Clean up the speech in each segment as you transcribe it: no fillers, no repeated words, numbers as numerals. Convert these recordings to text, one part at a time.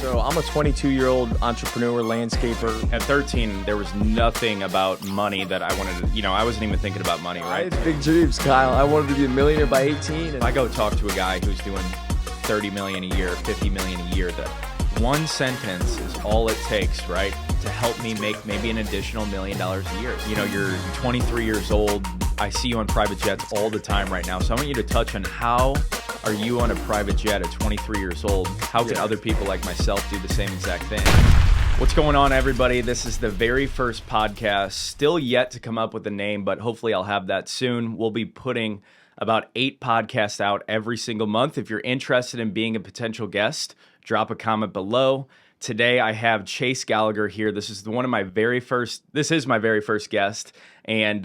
So I'm a 22-year-old entrepreneur, landscaper. At 13, there was nothing about money that I wanted to, I wasn't even thinking about money, I right? had big dreams, Kyle. I wanted to be a millionaire by 18. If I go talk to a guy who's doing 30 million a year, 50 million a year, that one sentence is all it takes, right, to help me make maybe an additional $1 million a year. You're 23 years old. I see you on private jets all the time right now. So I want you to touch on how are you on a private jet at 23 years old? How can other people like myself do the same exact thing? What's going on, everybody? This is the very first podcast. Still yet to come up with a name, but hopefully I'll have that soon. We'll be putting about 8 podcasts out every single month. If you're interested in being a potential guest, drop a comment below. Today I have Chase Gallagher here. This is my very first guest, and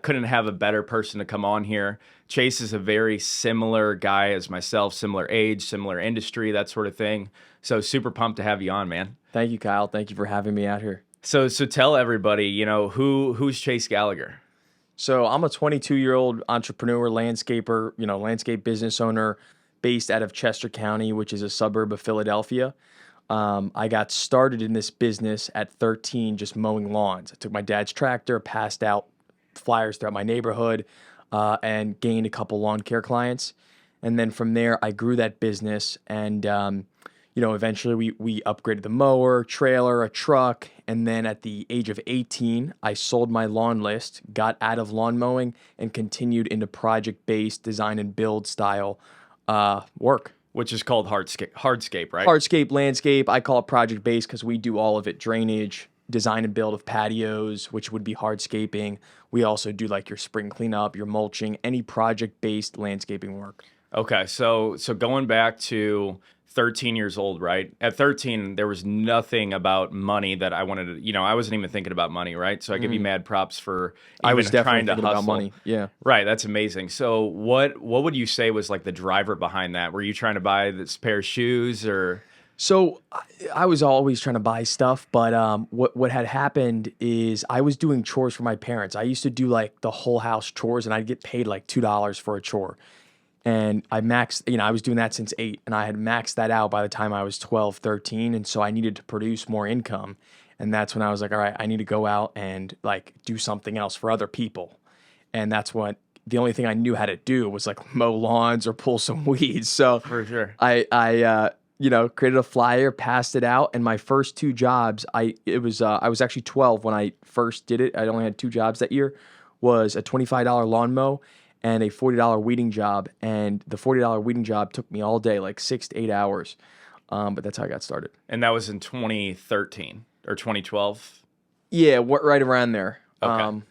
couldn't have a better person to come on here. Chase is a very similar guy as myself, similar age, similar industry, that sort of thing. So super pumped to have you on, man. Thank you, Kyle. Thank you for having me out here. So tell everybody, who's Chase Gallagher? So I'm a 22-year-old entrepreneur, landscaper, landscape business owner based out of Chester County, which is a suburb of Philadelphia. I got started in this business at 13, just mowing lawns. I took my dad's tractor, passed out flyers throughout my neighborhood, and gained a couple lawn care clients. And then from there, I grew that business, and eventually we upgraded the mower, trailer, a truck, and then at the age of 18, I sold my lawn list, got out of lawn mowing, and continued into project-based design and build style work. Which is called hardscape, right? Hardscape, landscape. I call it project-based because we do all of it. Drainage, design and build of patios, which would be hardscaping. We also do like your spring cleanup, your mulching, any project-based landscaping work. Okay, so going back to 13 years old, right? At 13, there was nothing about money that I wanted to, I wasn't even thinking about money, right? So I give you mad props for I was definitely trying to thinking hustle. about money. Yeah. Right, that's amazing. So what would you say was like the driver behind that? Were you trying to buy this pair of shoes or? So I was always trying to buy stuff, but what had happened is I was doing chores for my parents. I used to do like the whole house chores, and I'd get paid like $2 for a chore. And I maxed, I was doing that since 8, and I had maxed that out by the time I was 12, 13. And so I needed to produce more income. And that's when I was like, all right, I need to go out and like do something else for other people. And that's what the only thing I knew how to do was like mow lawns or pull some weeds. So For sure. I created a flyer, passed it out. And my first 2 jobs, I was actually 12 when I first did it. I only had 2 jobs that year, was a $25 lawn mow and a $40 weeding job. And the $40 weeding job took me all day, like 6 to 8 hours. But that's how I got started. And that was in 2013 or 2012? Yeah, right around there. Okay.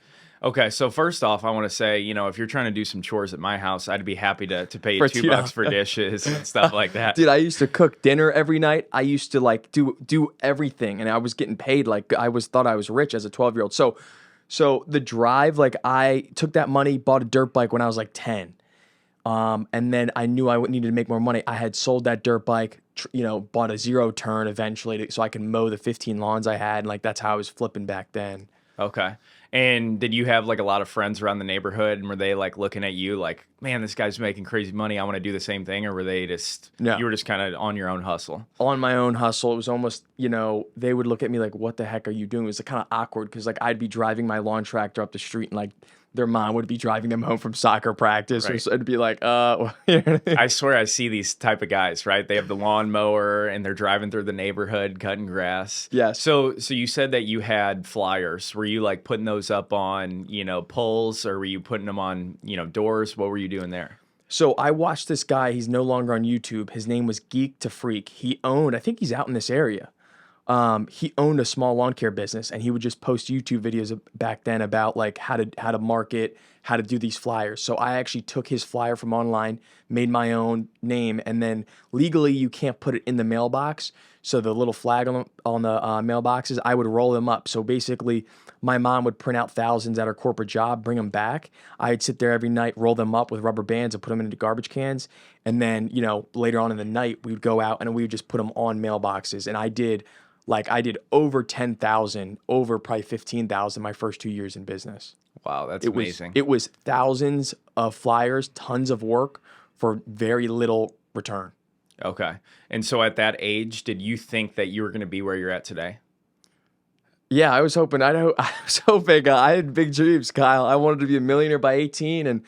Okay, so first off, I want to say, if you're trying to do some chores at my house, I'd be happy to pay you For $2 for dishes and stuff like that. Dude, I used to cook dinner every night. I used to like do everything, and I was getting paid like thought I was rich as a 12-year-old. So the drive, like I took that money, bought a dirt bike when I was like 10. And then I knew I needed to make more money. I had sold that dirt bike, bought a 0-turn eventually so I can mow the 15 lawns I had. And like, that's how I was flipping back then. Okay. And did you have like a lot of friends around the neighborhood, and were they like looking at you like, man, this guy's making crazy money, I want to do the same thing? Or were they just, No. You were just kind of on your own hustle? On my own hustle. It was almost, they would look at me like, what the heck are you doing? It was like kind of awkward because like I'd be driving my lawn tractor up the street and like their mom would be driving them home from soccer practice. Right. Or so it'd be like, I swear I see these type of guys, right? They have the lawnmower and they're driving through the neighborhood cutting grass. Yes. So you said that you had flyers. Were you like putting those up on, poles, or were you putting them on, doors? What were you doing there? So I watched this guy. He's no longer on YouTube. His name was Geek to Freak. I think he's out in this area. He owned a small lawn care business, and he would just post YouTube videos back then about like how to market, how to do these flyers. So I actually took his flyer from online, made my own name, and then legally you can't put it in the mailbox. So the little flag on the mailboxes, I would roll them up. So basically, my mom would print out thousands at her corporate job, bring them back. I'd sit there every night, roll them up with rubber bands and put them into garbage cans. And then, later on in the night, we would go out and we would just put them on mailboxes. And I did over 10,000, over probably 15,000 my first 2 years in business. Wow, that's amazing. It was thousands of flyers, tons of work for very little return. Okay. And so at that age, did you think that you were going to be where you're at today? Yeah, I was hoping. I know. I was hoping. I had big dreams, Kyle. I wanted to be a millionaire by 18, and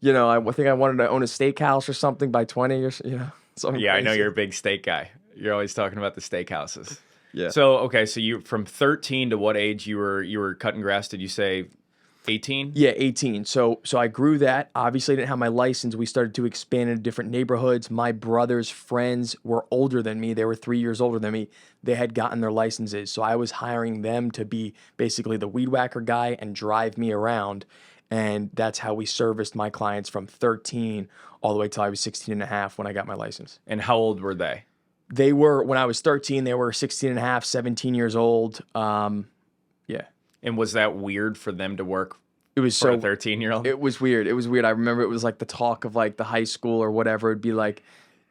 I think I wanted to own a steakhouse or something by 20, or something Yeah, I know crazy. you're a big steak guy. You're always talking about the steakhouses. Yeah. So, okay, so you from 13 to what age you were cutting grass? Did you say 18? Yeah, 18. So I grew that. Obviously, I didn't have my license. We started to expand into different neighborhoods. My brother's friends were older than me. They were 3 years older than me. They had gotten their licenses. So I was hiring them to be basically the weed whacker guy and drive me around. And that's how we serviced my clients from 13 all the way till I was 16 and a half when I got my license. And how old were they? They were, when I was 13, they were 16 and a half, 17 years old. Yeah. And was that weird for them to work It was for a so 13-year-old? It was weird. It was weird. I remember it was like the talk of like the high school or whatever. It'd be like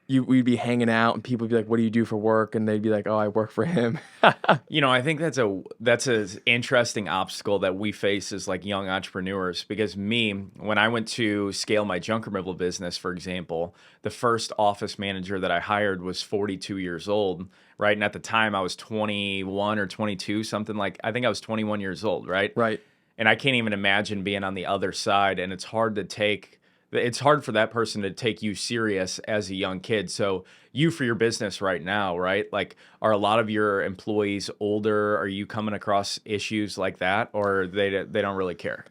we'd be hanging out and people would be like, "What do you do for work?" And they'd be like, "Oh, I work for him." I think that's an interesting obstacle that we face as like young entrepreneurs. Because when I went to scale my junk removal business, for example, the first office manager that I hired was 42 years old, right? And at the time I was 21 or 22, something like, I think I was 21 years old, right? Right. And I can't even imagine being on the other side. And it's hard for that person to take you serious as a young kid. So you, for your business right now, right? Like, are a lot of your employees older? Are you coming across issues like that, or they don't really care?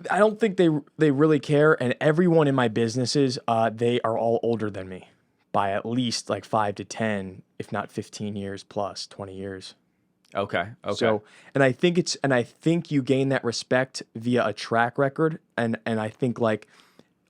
I don't think they really care. And everyone in my businesses, they are all older than me by at least like 5 to 10, if not 15 years plus, 20 years. Okay. So, and I think you gain that respect via a track record, and I think like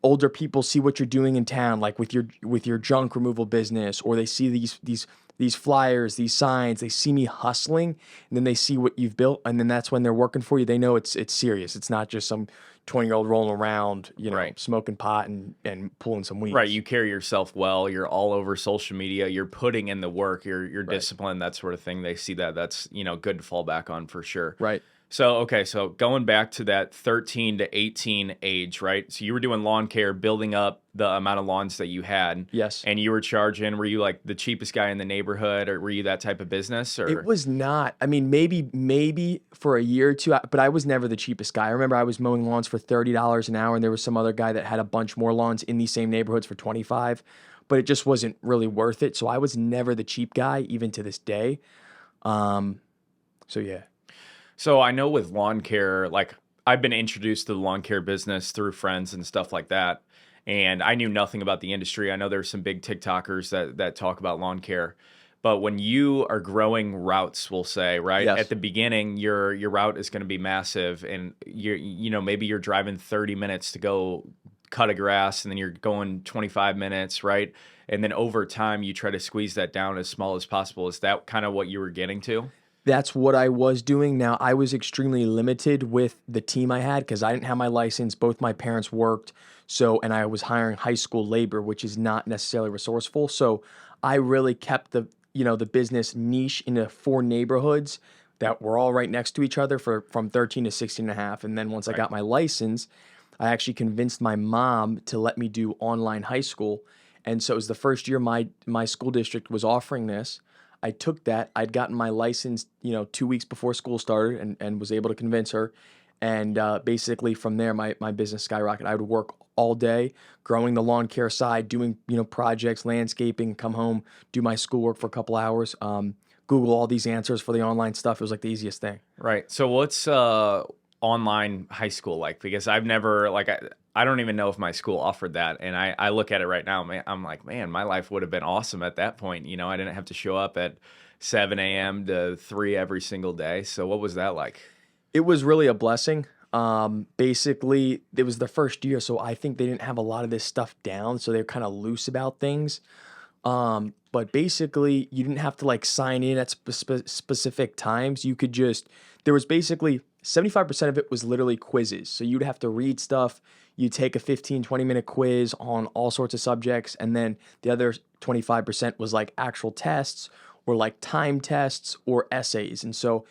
older people see what you're doing in town, like with your junk removal business, or they see these flyers, these signs, they see me hustling, and then they see what you've built, and then that's when they're working for you. They know it's serious. It's not just some 20-year-old rolling around, Right. smoking pot and pulling some weeds. Right. You carry yourself well. You're all over social media. You're putting in the work. You're Right. disciplined, that sort of thing. They see that. That's, good to fall back on for sure. Right. So, okay, so going back to that 13 to 18 age, right? So you were doing lawn care, building up the amount of lawns that you had. Yes. And you were were you like the cheapest guy in the neighborhood, or were you that type of business? Or It was not. I mean, maybe for a year or two, but I was never the cheapest guy. I remember I was mowing lawns for $30 an hour, and there was some other guy that had a bunch more lawns in these same neighborhoods for 25, but it just wasn't really worth it. So I was never the cheap guy, even to this day. So yeah. So I know with lawn care, like I've been introduced to the lawn care business through friends and stuff like that. And I knew nothing about the industry. I know there's some big TikTokers that talk about lawn care. But when you are growing routes, we'll say, right? Yes. At the beginning, your route is going to be massive. And maybe you're driving 30 minutes to go cut a grass, and then you're going 25 minutes, right? And then over time, you try to squeeze that down as small as possible. Is that kind of what you were getting to? That's what I was doing. Now, I was extremely limited with the team I had because I didn't have my license. Both my parents worked. And I was hiring high school labor, which is not necessarily resourceful. So I really kept the business niche into 4 neighborhoods that were all right next to each other from 13 to 16 and a half. And then once I got my license, I actually convinced my mom to let me do online high school. And so it was the first year my school district was offering this. I took that. I'd gotten my license, 2 weeks before school started, and was able to convince her. And basically from there, my business skyrocketed. I would work all day growing the lawn care side, doing, projects, landscaping, come home, do my schoolwork for a couple hours, Google all these answers for the online stuff. It was like the easiest thing. Right. So what's online high school like? Because I've never, like, I don't even know if my school offered that. And I look at it right now, man, I'm like, man, my life would have been awesome at that point. I didn't have to show up at 7 a.m. to 3 every single day. So what was that like? It was really a blessing. Basically, it was the first year, so I think they didn't have a lot of this stuff down, so they're kind of loose about things. But basically, you didn't have to like sign in at specific times. You could there was basically 75% of it was literally quizzes. So you'd have to read stuff. You take a 15, 20-minute quiz on all sorts of subjects. And then the other 25% was like actual tests or like time tests or essays. And so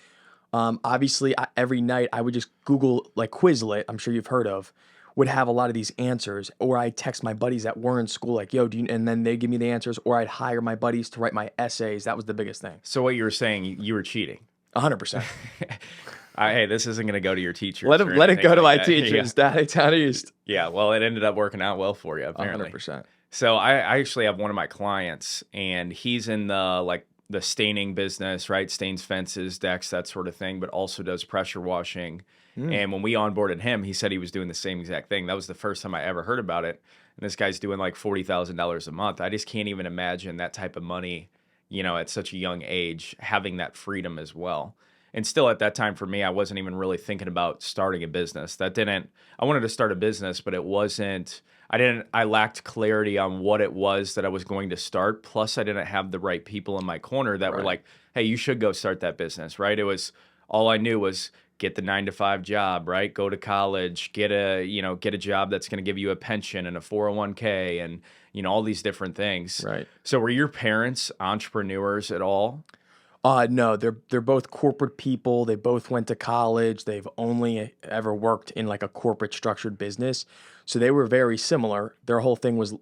obviously every night I would just Google like Quizlet, I'm sure you've heard of, would have a lot of these answers, or I'd text my buddies that were in school like, yo, and then they give me the answers, or I'd hire my buddies to write my essays. That was the biggest thing. So what you were saying, you were cheating. 100%. Hey, this isn't going to go to your teachers. Let it go to my teachers. Yeah. Down east. Yeah, well, it ended up working out well for you, apparently. 100%. So I actually have one of my clients, and he's in the staining business, right? Stains fences, decks, that sort of thing, but also does pressure washing. And when we onboarded him, he said he was doing the same exact thing. That was the first time I ever heard about it. And this guy's doing like $40,000 a month. I just can't even imagine that type of money, at such a young age, having that freedom as well. And still at that time for me, I wasn't even really thinking about starting a business. I wanted to start a business, but I lacked clarity on what it was that I was going to start. Plus I didn't have the right people in my corner that were like, hey, you should go start that business, right? All I knew was get the 9-to-5 job, right? Go to college, get a job that's going to give you a pension and a 401k and, all these different things. Right. So were your parents entrepreneurs at all? No, they're both corporate people. They both went to college. They've only ever worked in like a corporate structured business. So they were very similar. Their whole thing was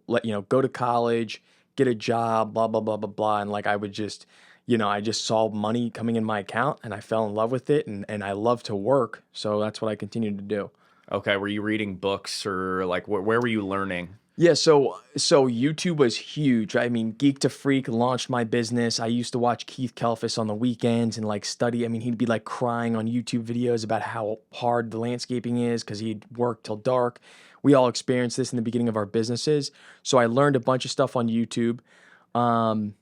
go to college, get a job, blah, blah, blah, blah, blah. And like I would just, I just saw money coming in my account and I fell in love with it and I love to work. So that's what I continued to do. Okay. Were you reading books or like where were you learning? Yeah, so YouTube was huge. I mean, Geek to Freak launched my business. I used to watch Keith Kalfas on the weekends and like study. I mean, he'd be like crying on YouTube videos about how hard the landscaping is because he'd work till dark. We all experienced this in the beginning of our businesses. So I learned a bunch of stuff on YouTube. And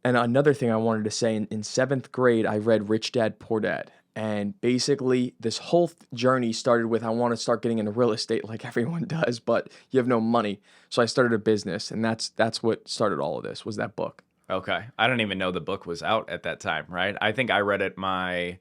another thing I wanted to say, in 7th grade, I read Rich Dad, Poor Dad. And basically, this whole journey started with, I want to start getting into real estate like everyone does, but you have no money. So I started a business, and that's what started all of this, was that book. Okay. I don't even know the book was out at that time, right? I think I read it my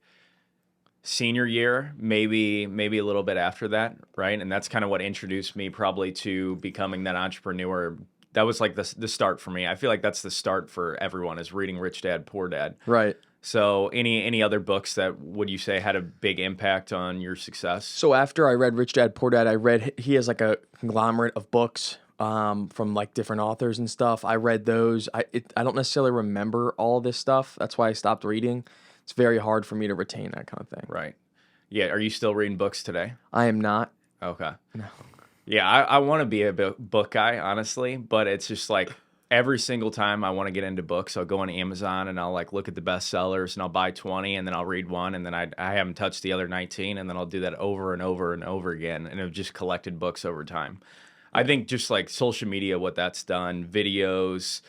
senior year, maybe a little bit after that, right? And that's kind of what introduced me probably to becoming that entrepreneur. That was like the start for me. I feel like that's the start for everyone, is reading Rich Dad, Poor Dad. Right. So any other books that would you say had a big impact on your success? So after I read Rich Dad, Poor Dad, he has like a conglomerate of books from like different authors and stuff. I read those. I don't necessarily remember all of this stuff. That's why I stopped reading. It's very hard for me to retain that kind of thing. Right. Yeah. Are you still reading books today? I am not. Okay. No. Yeah, I want to be a book guy, honestly, but it's just like every single time I want to get into books, I'll go on Amazon and I'll like look at the bestsellers and I'll buy 20 and then I'll read one and then I haven't touched the other 19 and then I'll do that over and over and over again, and I've just collected books over time. I think just like social media, what that's done, videos,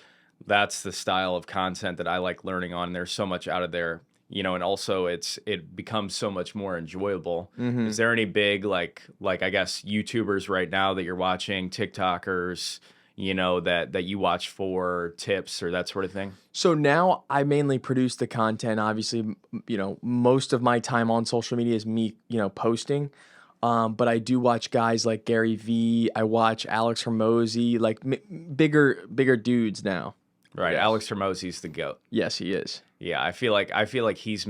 that's the style of content that I like learning on. There's so much out of there. And also it becomes so much more enjoyable. Mm-hmm. Is there any big like I guess YouTubers right now that you're watching, TikTokers, that you watch for tips or that sort of thing? So now I mainly produce the content. Obviously, most of my time on social media is me, posting. But I do watch guys like Gary Vee. I watch Alex Hormozi, like bigger dudes now. Right. Yes. Alex Hormozi's the GOAT. Yes, he is. Yeah, I feel like he's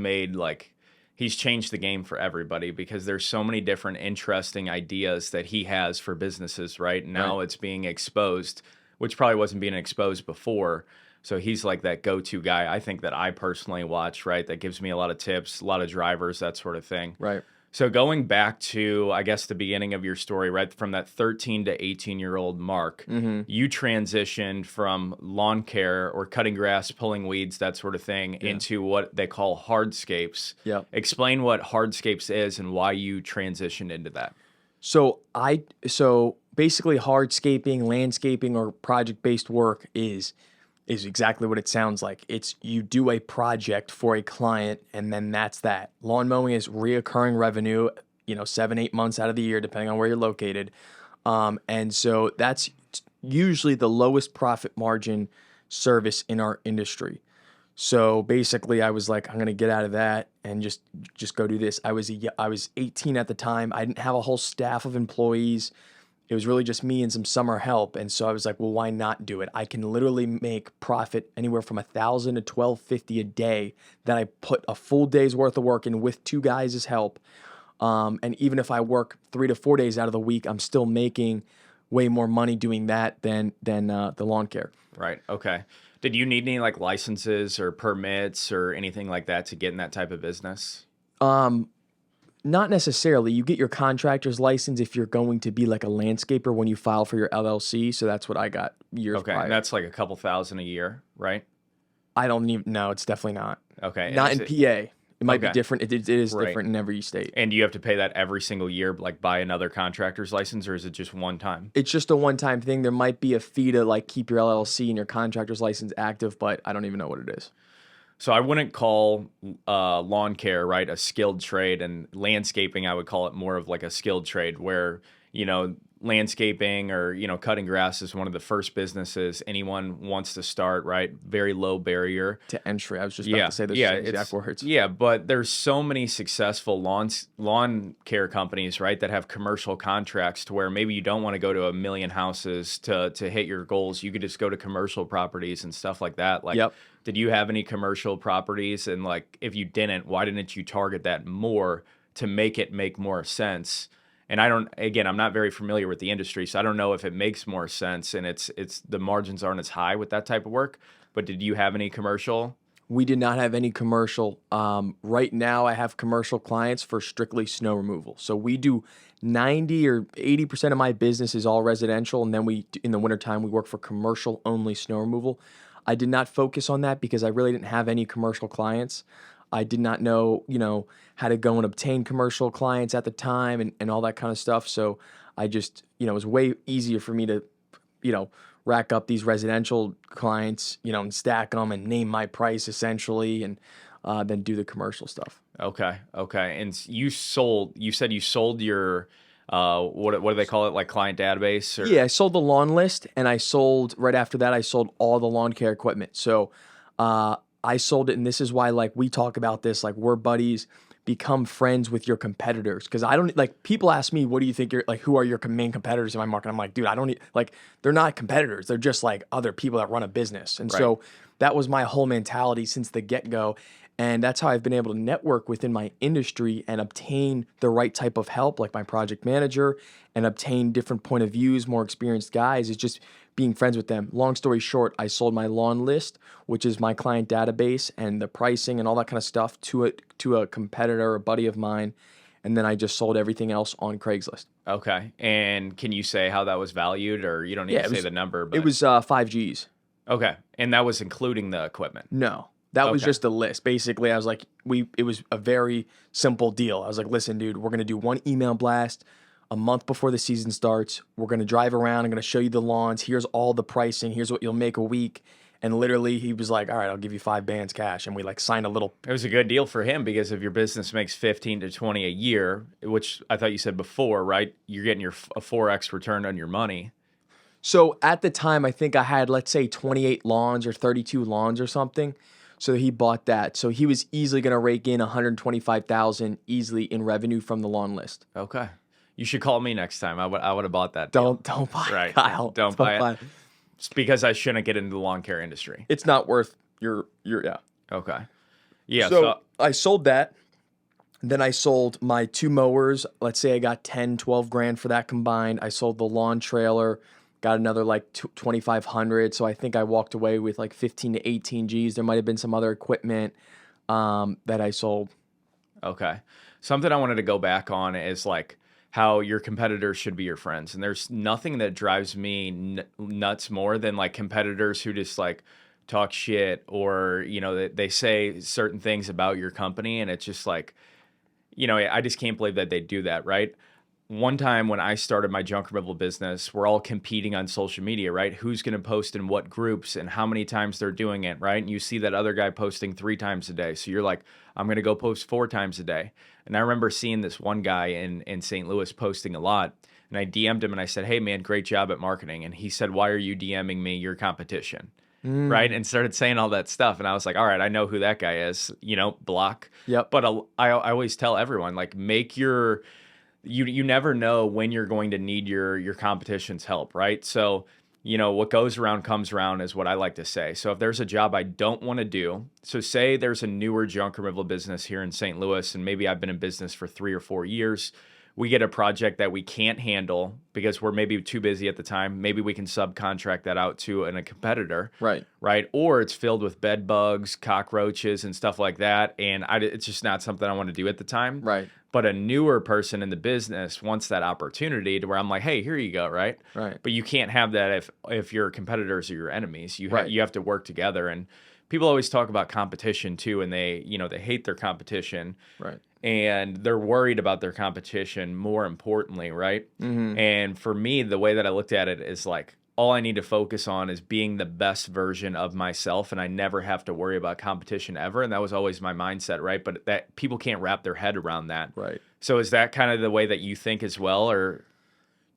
changed the game for everybody, because there's so many different interesting ideas that he has for businesses, right? Now it's being exposed, which probably wasn't being exposed before. So he's like that go-to guy, I think, that I personally watch, right? That gives me a lot of tips, a lot of drivers, that sort of thing. Right. So going back to, I guess, the beginning of your story, right, from that 13 to 18-year-old Mark, mm-hmm. you transitioned from lawn care or cutting grass, pulling weeds, that sort of thing, into what they call hardscapes. Yeah. Explain what hardscapes is and why you transitioned into that. So basically hardscaping, landscaping, or project-based work is exactly what it sounds like. It's you do a project for a client and then that's that. Lawn mowing is reoccurring revenue, 7-8 months out of the year, depending on where you're located. And so that's usually the lowest profit margin service in our industry. So basically I was like, I'm going to get out of that and just go do this. I was 18 at the time. I didn't have a whole staff of employees. It was really just me and some summer help. And so I was like, well, why not do it? I can literally make profit anywhere from $1,000 to $1,250 a day that I put a full day's worth of work in with 2 guys' help. And even if I work 3 to 4 days out of the week, I'm still making way more money doing that than the lawn care. Right. Okay. Did you need any like licenses or permits or anything like that to get in that type of business? Not necessarily. You get your contractor's license if you're going to be like a landscaper when you file for your LLC. So that's what I got years Okay. prior. And that's like a couple thousand a year, right? I don't even know. It's definitely not. Okay. Not in PA. It might be Okay. different. It is Right. different in every state. And do you have to pay that every single year, like buy another contractor's license, or is it just one time? It's just a one-time thing. There might be a fee to like keep your LLC and your contractor's license active, but I don't even know what it is. So I wouldn't call lawn care, right, a skilled trade, and landscaping, I would call it more of like a skilled trade where, landscaping or, cutting grass is one of the first businesses anyone wants to start, right? Very low barrier. To entry. I was just about to say those exact words. Yeah, but there's so many successful lawn care companies, right, that have commercial contracts to where maybe you don't want to go to a million houses to hit your goals. You could just go to commercial properties and stuff like that. Like, Yep. did you have any commercial properties? And like, if you didn't, why didn't you target that more to make it make more sense? And I'm not very familiar with the industry, so I don't know if it makes more sense and it's the margins aren't as high with that type of work. But did you have any commercial? We did not have any commercial. Right now, I have commercial clients for strictly snow removal. So we do 90 or 80% of my business is all residential. And then in the wintertime, we work for commercial only snow removal. I did not focus on that because I really didn't have any commercial clients. I did not know, how to go and obtain commercial clients at the time and all that kind of stuff. So I just, it was way easier for me to, rack up these residential clients, and stack them and name my price essentially, and then do the commercial stuff. Okay. And you said you sold your, what do they call it? Like client database? Or? Yeah, I sold the lawn list, and right after that, I sold all the lawn care equipment. So I sold it, and this is why, like, we talk about this, like, we're buddies. Become friends with your competitors, because I don't like. People ask me, "What do you think who are your main competitors in my market?" I'm like, dude, I don't need they're not competitors. They're just like other people that run a business. And so that was my whole mentality since the get-go. And that's how I've been able to network within my industry and obtain the right type of help, like my project manager, and obtain different point of views, more experienced guys, is just being friends with them. Long story short, I sold my lawn list, which is my client database, and the pricing and all that kind of stuff to a competitor, a buddy of mine. And then I just sold everything else on Craigslist. Okay. And can you say how that was valued, or you don't need to say the number? But it was 5 Gs. Okay. And that was including the equipment? No. That was just the list. Basically, I was like, it was a very simple deal. I was like, listen, dude, we're going to do one email blast a month before the season starts. We're going to drive around. I'm going to show you the lawns. Here's all the pricing. Here's what you'll make a week. And literally, he was like, all right, I'll give you 5 bands cash. And we signed a little. It was a good deal for him because if your business makes 15 to 20 a year, which I thought you said before, right? You're getting a 4X return on your money. So at the time, I think I had, let's say, 28 lawns or 32 lawns or something. So he bought that. So he was easily going to rake in $125,000 easily in revenue from the lawn list. Okay. You should call me next time. I would have bought that. Don't buy it, Kyle. Don't buy it. It's because I shouldn't get into the lawn care industry. It's not worth your yeah. Okay. Yeah. So I sold that. Then I sold my 2 mowers. Let's say I got 10, 12 grand for that combined. I sold the lawn trailer. Got another like 2,500. So I think I walked away with like 15 to 18 Gs. There might have been some other equipment that I sold. Okay. Something I wanted to go back on is like how your competitors should be your friends. And there's nothing that drives me nuts more than like competitors who just like talk shit or, they say certain things about your company. And it's just like, I just can't believe that they do that, right? One time when I started my junk removal business, we're all competing on social media, right? Who's going to post in what groups and how many times they're doing it, right? And you see that other guy posting 3 times a day. So you're like, I'm going to go post 4 times a day. And I remember seeing this one guy in St. Louis posting a lot. And I DM'd him and I said, hey, man, great job at marketing. And he said, why are you DMing me your competition? Right? And started saying all that stuff. And I was like, all right, I know who that guy is, block. Yep. But I always tell everyone, like, make your... You never know when you're going to need your competition's help, right? So what goes around comes around is what I like to say. So if there's a job I don't want to do, so say there's a newer junk removal business here in St. Louis, and maybe I've been in business for 3 or 4 years. We get a project that we can't handle because we're maybe too busy at the time. Maybe we can subcontract that out to a competitor. Right. Right. Or it's filled with bed bugs, cockroaches, and stuff like that. And it's just not something I want to do at the time. Right. But a newer person in the business wants that opportunity to where I'm like, hey, here you go. Right. Right. But you can't have that if your competitors are your enemies. You have to work together. And people always talk about competition too, and they hate their competition. Right. And they're worried about their competition more importantly, right? Mm-hmm. And for me, the way that I looked at it is like, all I need to focus on is being the best version of myself, and I never have to worry about competition ever. And that was always my mindset, right? But that people can't wrap their head around that. Right. So is that kind of the way that you think as well, or?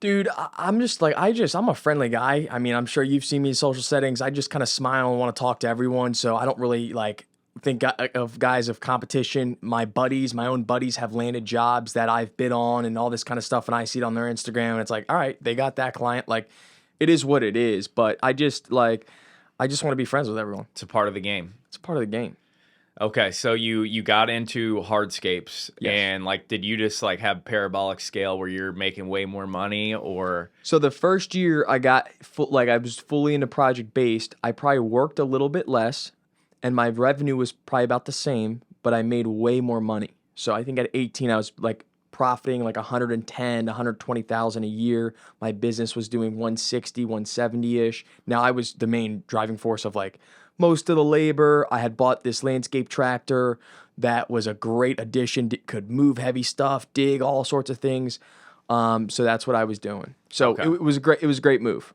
Dude, I'm just like, I'm a friendly guy. I mean, I'm sure you've seen me in social settings. I just kind of smile and want to talk to everyone. So I don't really think of guys of competition. My own buddies have landed jobs that I've bid on and all this kind of stuff. And I see it on their Instagram and it's like, all right, they got that client. Like, it is what it is. But I just want to be friends with everyone. It's a part of the game. It's a part of the game. Okay, so you got into hardscapes, Yes. and did you just have parabolic scale where you're making way more money, or? So the first year I got I was fully into project based. I probably worked a little bit less, and my revenue was probably about the same, but I made way more money. So I think at 18 I was profiting 110, 120,000 a year. My business was doing 160, 170-ish. Now I was the main driving force of most of the labor. I had bought this landscape tractor that was a great addition. Could move heavy stuff, dig, all sorts of things. So that's what I was doing. So Okay. it was a great move.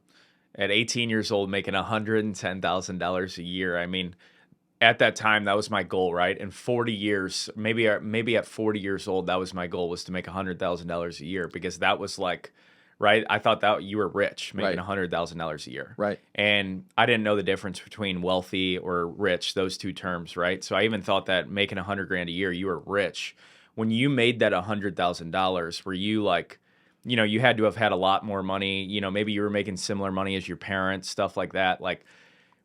At 18 years old, making $110,000 a year. I mean, at that time, that was my goal, right? In 40 years, maybe at 40 years old, that was my goal, was to make $100,000 a year, because that was right? I thought that you were rich making $100,000 a year. Right. And I didn't know the difference between wealthy or rich, those two terms, right? So I even thought that making $100,000 a year, you were rich. When you made that $100,000, were you you had to have had a lot more money, maybe you were making similar money as your parents, stuff like that.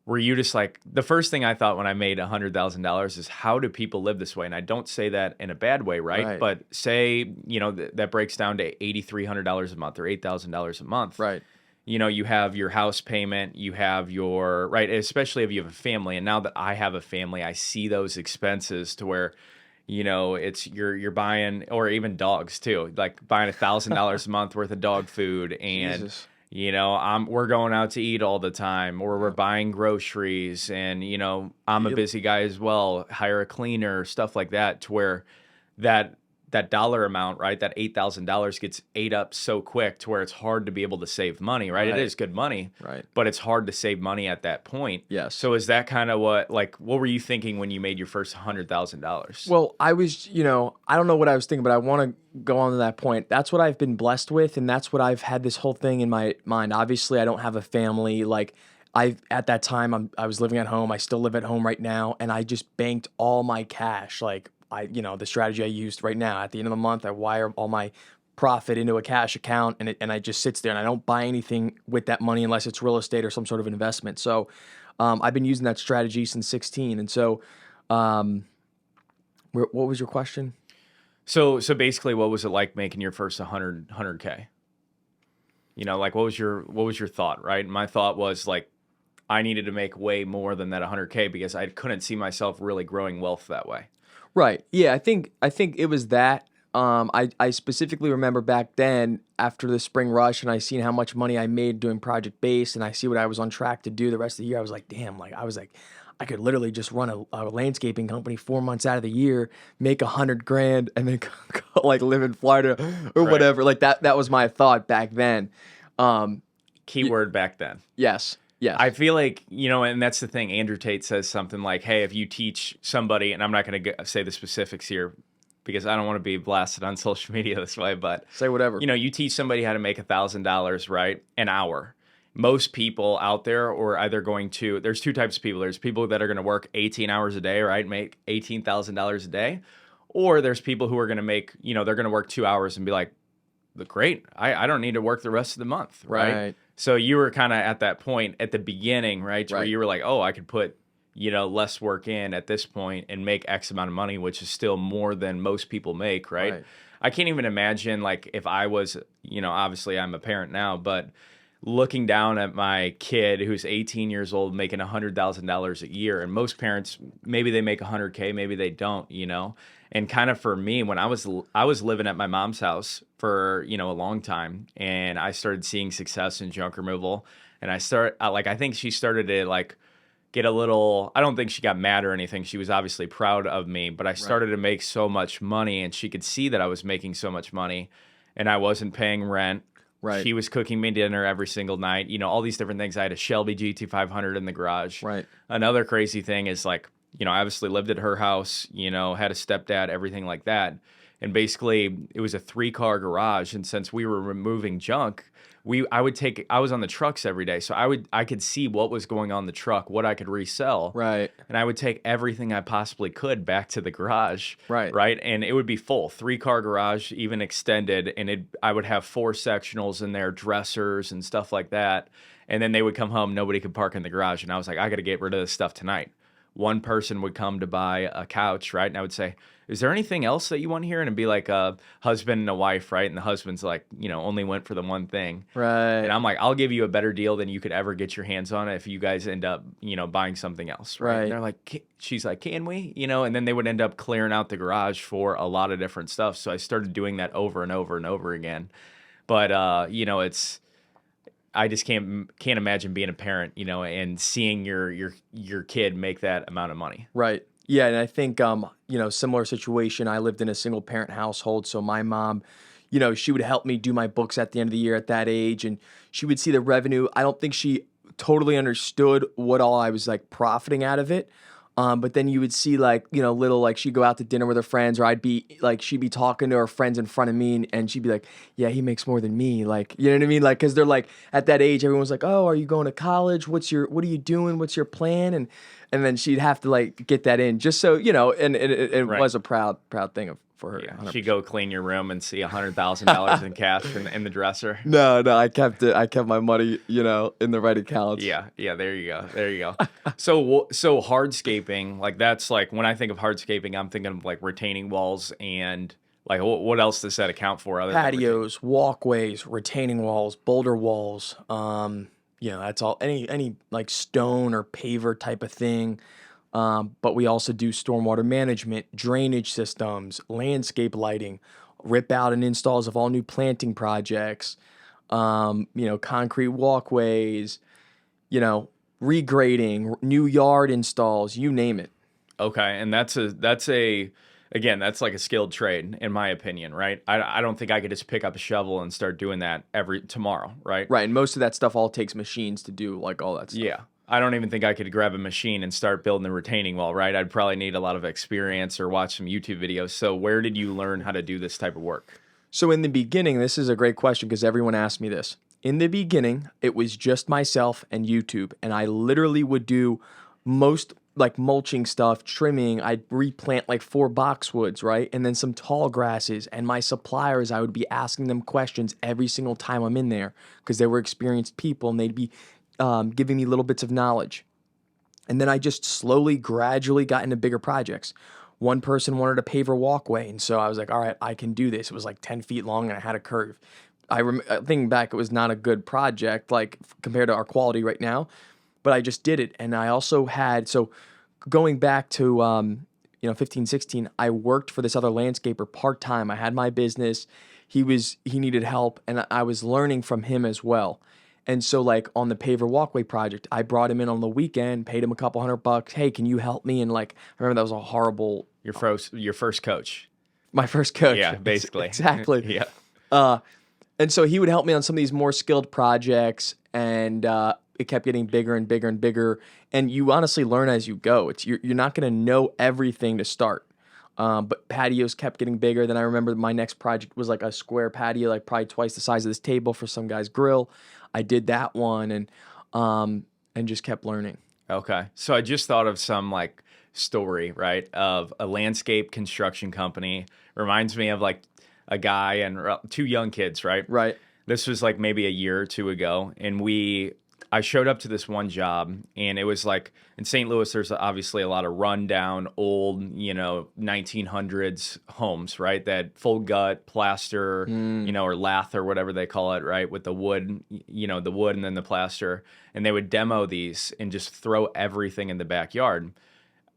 Were you just the first thing I thought when I made $100,000 is, how do people live this way? And I don't say that in a bad way, right? But say, that breaks down to $8,300 a month or $8,000 a month. Right. You have your house payment, you have your, right, especially if you have a family. And now that I have a family, I see those expenses to where, it's you're buying, or even dogs too, buying $1,000 a month worth of dog food, and Jesus. we're going out to eat all the time, or we're buying groceries, and I'm a busy guy as well. Hire a cleaner, stuff like that, to where that dollar amount, right, that $8,000 gets ate up so quick to where it's hard to be able to save money, right? It is good money, right? But it's hard to save money at that point. Yes. So is that kind of what were you thinking when you made your first $100,000? Well, I was, I don't know what I was thinking, but I want to go on to that point. That's what I've been blessed with, and that's what I've had this whole thing in my mind. Obviously, I don't have a family. At that time, I was living at home. I still live at home right now, and I just banked all my cash. The strategy I used right now, at the end of the month, I wire all my profit into a cash account, and I just sits there, and I don't buy anything with that money unless it's real estate or some sort of investment. So I've been using that strategy since 16. And so what was your question? So basically, what was it like making your first 100K? What was your thought, right? My thought was I needed to make way more than that 100K, because I couldn't see myself really growing wealth that way. Right. Yeah, I think it was that. I specifically remember back then, after the spring rush, and I seen how much money I made doing project based, and I see what I was on track to do the rest of the year. I was like, damn, I could literally just run a landscaping company 4 months out of the year, make $100,000, and then go, live in Florida or whatever. That was my thought back then. Keyword back then. Yes. Yes. I feel and that's the thing. Andrew Tate says something like, hey, if you teach somebody, and I'm not going to say the specifics here because I don't want to be blasted on social media this way, but say whatever. You teach somebody how to make $1,000, right, an hour. Most people out there are either going to, there's two types of people. There's people that are going to work 18 hours a day, right, make $18,000 a day. Or there's people who are going to make, they're going to work 2 hours and be like, great, I don't need to work the rest of the month, right? So you were kind of at that point at the beginning, right? Where Right. you were like, oh, I could put, less work in at this point and make X amount of money, which is still more than most people make, right? Right. I can't even imagine like if I was, obviously I'm a parent now, but looking down at my kid who's 18 years old making $100,000 a year, and most parents maybe they make 100K, maybe they don't, and kind of for me when I was living at my mom's house for a long time, and I started seeing success in junk removal, and I think she started to like get a little, I don't think she got mad or anything. She was obviously proud of me, but I started to make so much money, and she could see that I was making so much money and I wasn't paying rent. Right. She was cooking me dinner every single night, all these different things. I had a Shelby GT500 in the garage. Right. Another crazy thing is like, I obviously lived at her house, had a stepdad, everything like that. And basically it was a 3-car garage. And since we were removing junk, I was on the trucks every day. So I could see what was going on in the truck, what I could resell. Right. And I would take everything I possibly could back to the garage. Right. Right. And it would be full, 3-car garage, even extended. And I would have 4 sectionals in there, dressers and stuff like that. And then they would come home, nobody could park in the garage. And I was like, I got to get rid of this stuff tonight. One person would come to buy a couch, right? And I would say, is there anything else that you want here? And it'd be like a husband and a wife, right? And the husband's like, only went for the one thing. Right. And I'm like, I'll give you a better deal than you could ever get your hands on if you guys end up, buying something else, right? Right. And they're like, she's like, can we? And then they would end up clearing out the garage for a lot of different stuff. So I started doing that over and over and over again. But, I just can't imagine being a parent, and seeing your kid make that amount of money. Right. Yeah, and I think similar situation. I lived in a single parent household, so my mom, she would help me do my books at the end of the year at that age, and she would see the revenue. I don't think she totally understood what all I was like profiting out of it. But then you would see like, little, like she'd go out to dinner with her friends, or she'd be talking to her friends in front of me, and she'd be like, yeah, he makes more than me. Like, you know what I mean? Like, cause they're like, at that age, everyone's like, oh, are you going to college? What are you doing? What's your plan? And then she'd have to like get that in just so, and it Right. was a proud thing for her. Yeah. She'd go clean your room and see $100,000 in cash in the dresser. No, I kept it. I kept my money, in the right accounts. Yeah, there you go. So hardscaping, like that's like when I think of hardscaping, I'm thinking of like retaining walls and like what else does that account for? Other than Patios, walkways, retaining walls, boulder walls. That's all. Any like stone or paver type of thing. But we also do stormwater management, drainage systems, landscape lighting, rip out and installs of all new planting projects, concrete walkways, regrading, new yard installs, you name it. Okay, and that's like a skilled trade in my opinion, right? I don't think I could just pick up a shovel and start doing that tomorrow, right? Right, and most of that stuff all takes machines to do, like all that stuff. Yeah. I don't even think I could grab a machine and start building a retaining wall, right? I'd probably need a lot of experience or watch some YouTube videos. So where did you learn how to do this type of work? So in the beginning, this is a great question because everyone asked me this. In the beginning, it was just myself and YouTube, and I literally would do most like mulching stuff, trimming. I'd replant like 4 boxwoods, right? And then some tall grasses. And my suppliers, I would be asking them questions every single time I'm in there because they were experienced people, and they'd be giving me little bits of knowledge. And then I just slowly, gradually got into bigger projects. One person wanted a paver walkway, and so I was like, all right, I can do this. It was like 10 feet long, and I had a curve. Thinking back, it was not a good project, like compared to our quality right now, but I just did it. And I also had, so going back to 15, 16, I worked for this other landscaper part-time. I had my business. He needed help, and I was learning from him as well. And so like on the paver walkway project, I brought him in on the weekend, paid him a couple $100. Hey, can you help me? And like, I remember that was a horrible. Your first coach. My first coach. Yeah, basically. Exactly. Yeah. And so he would help me on some of these more skilled projects, and it kept getting bigger and bigger and bigger. And you honestly learn as you go. You're not going to know everything to start. But patios kept getting bigger. Then I remember my next project was like a square patio, like probably twice the size of this table for some guy's grill. I did that one and just kept learning. Okay. So I just thought of some like story, right, of a landscape construction company. Reminds me of like a guy and 2 young kids, right? Right. This was like maybe a year or two ago, and I showed up to this one job, and it was like in St. Louis, there's obviously a lot of rundown, old, 1900s homes, right? That full gut plaster, or lath or whatever they call it, right? With the wood, the wood and then the plaster. And they would demo these and just throw everything in the backyard.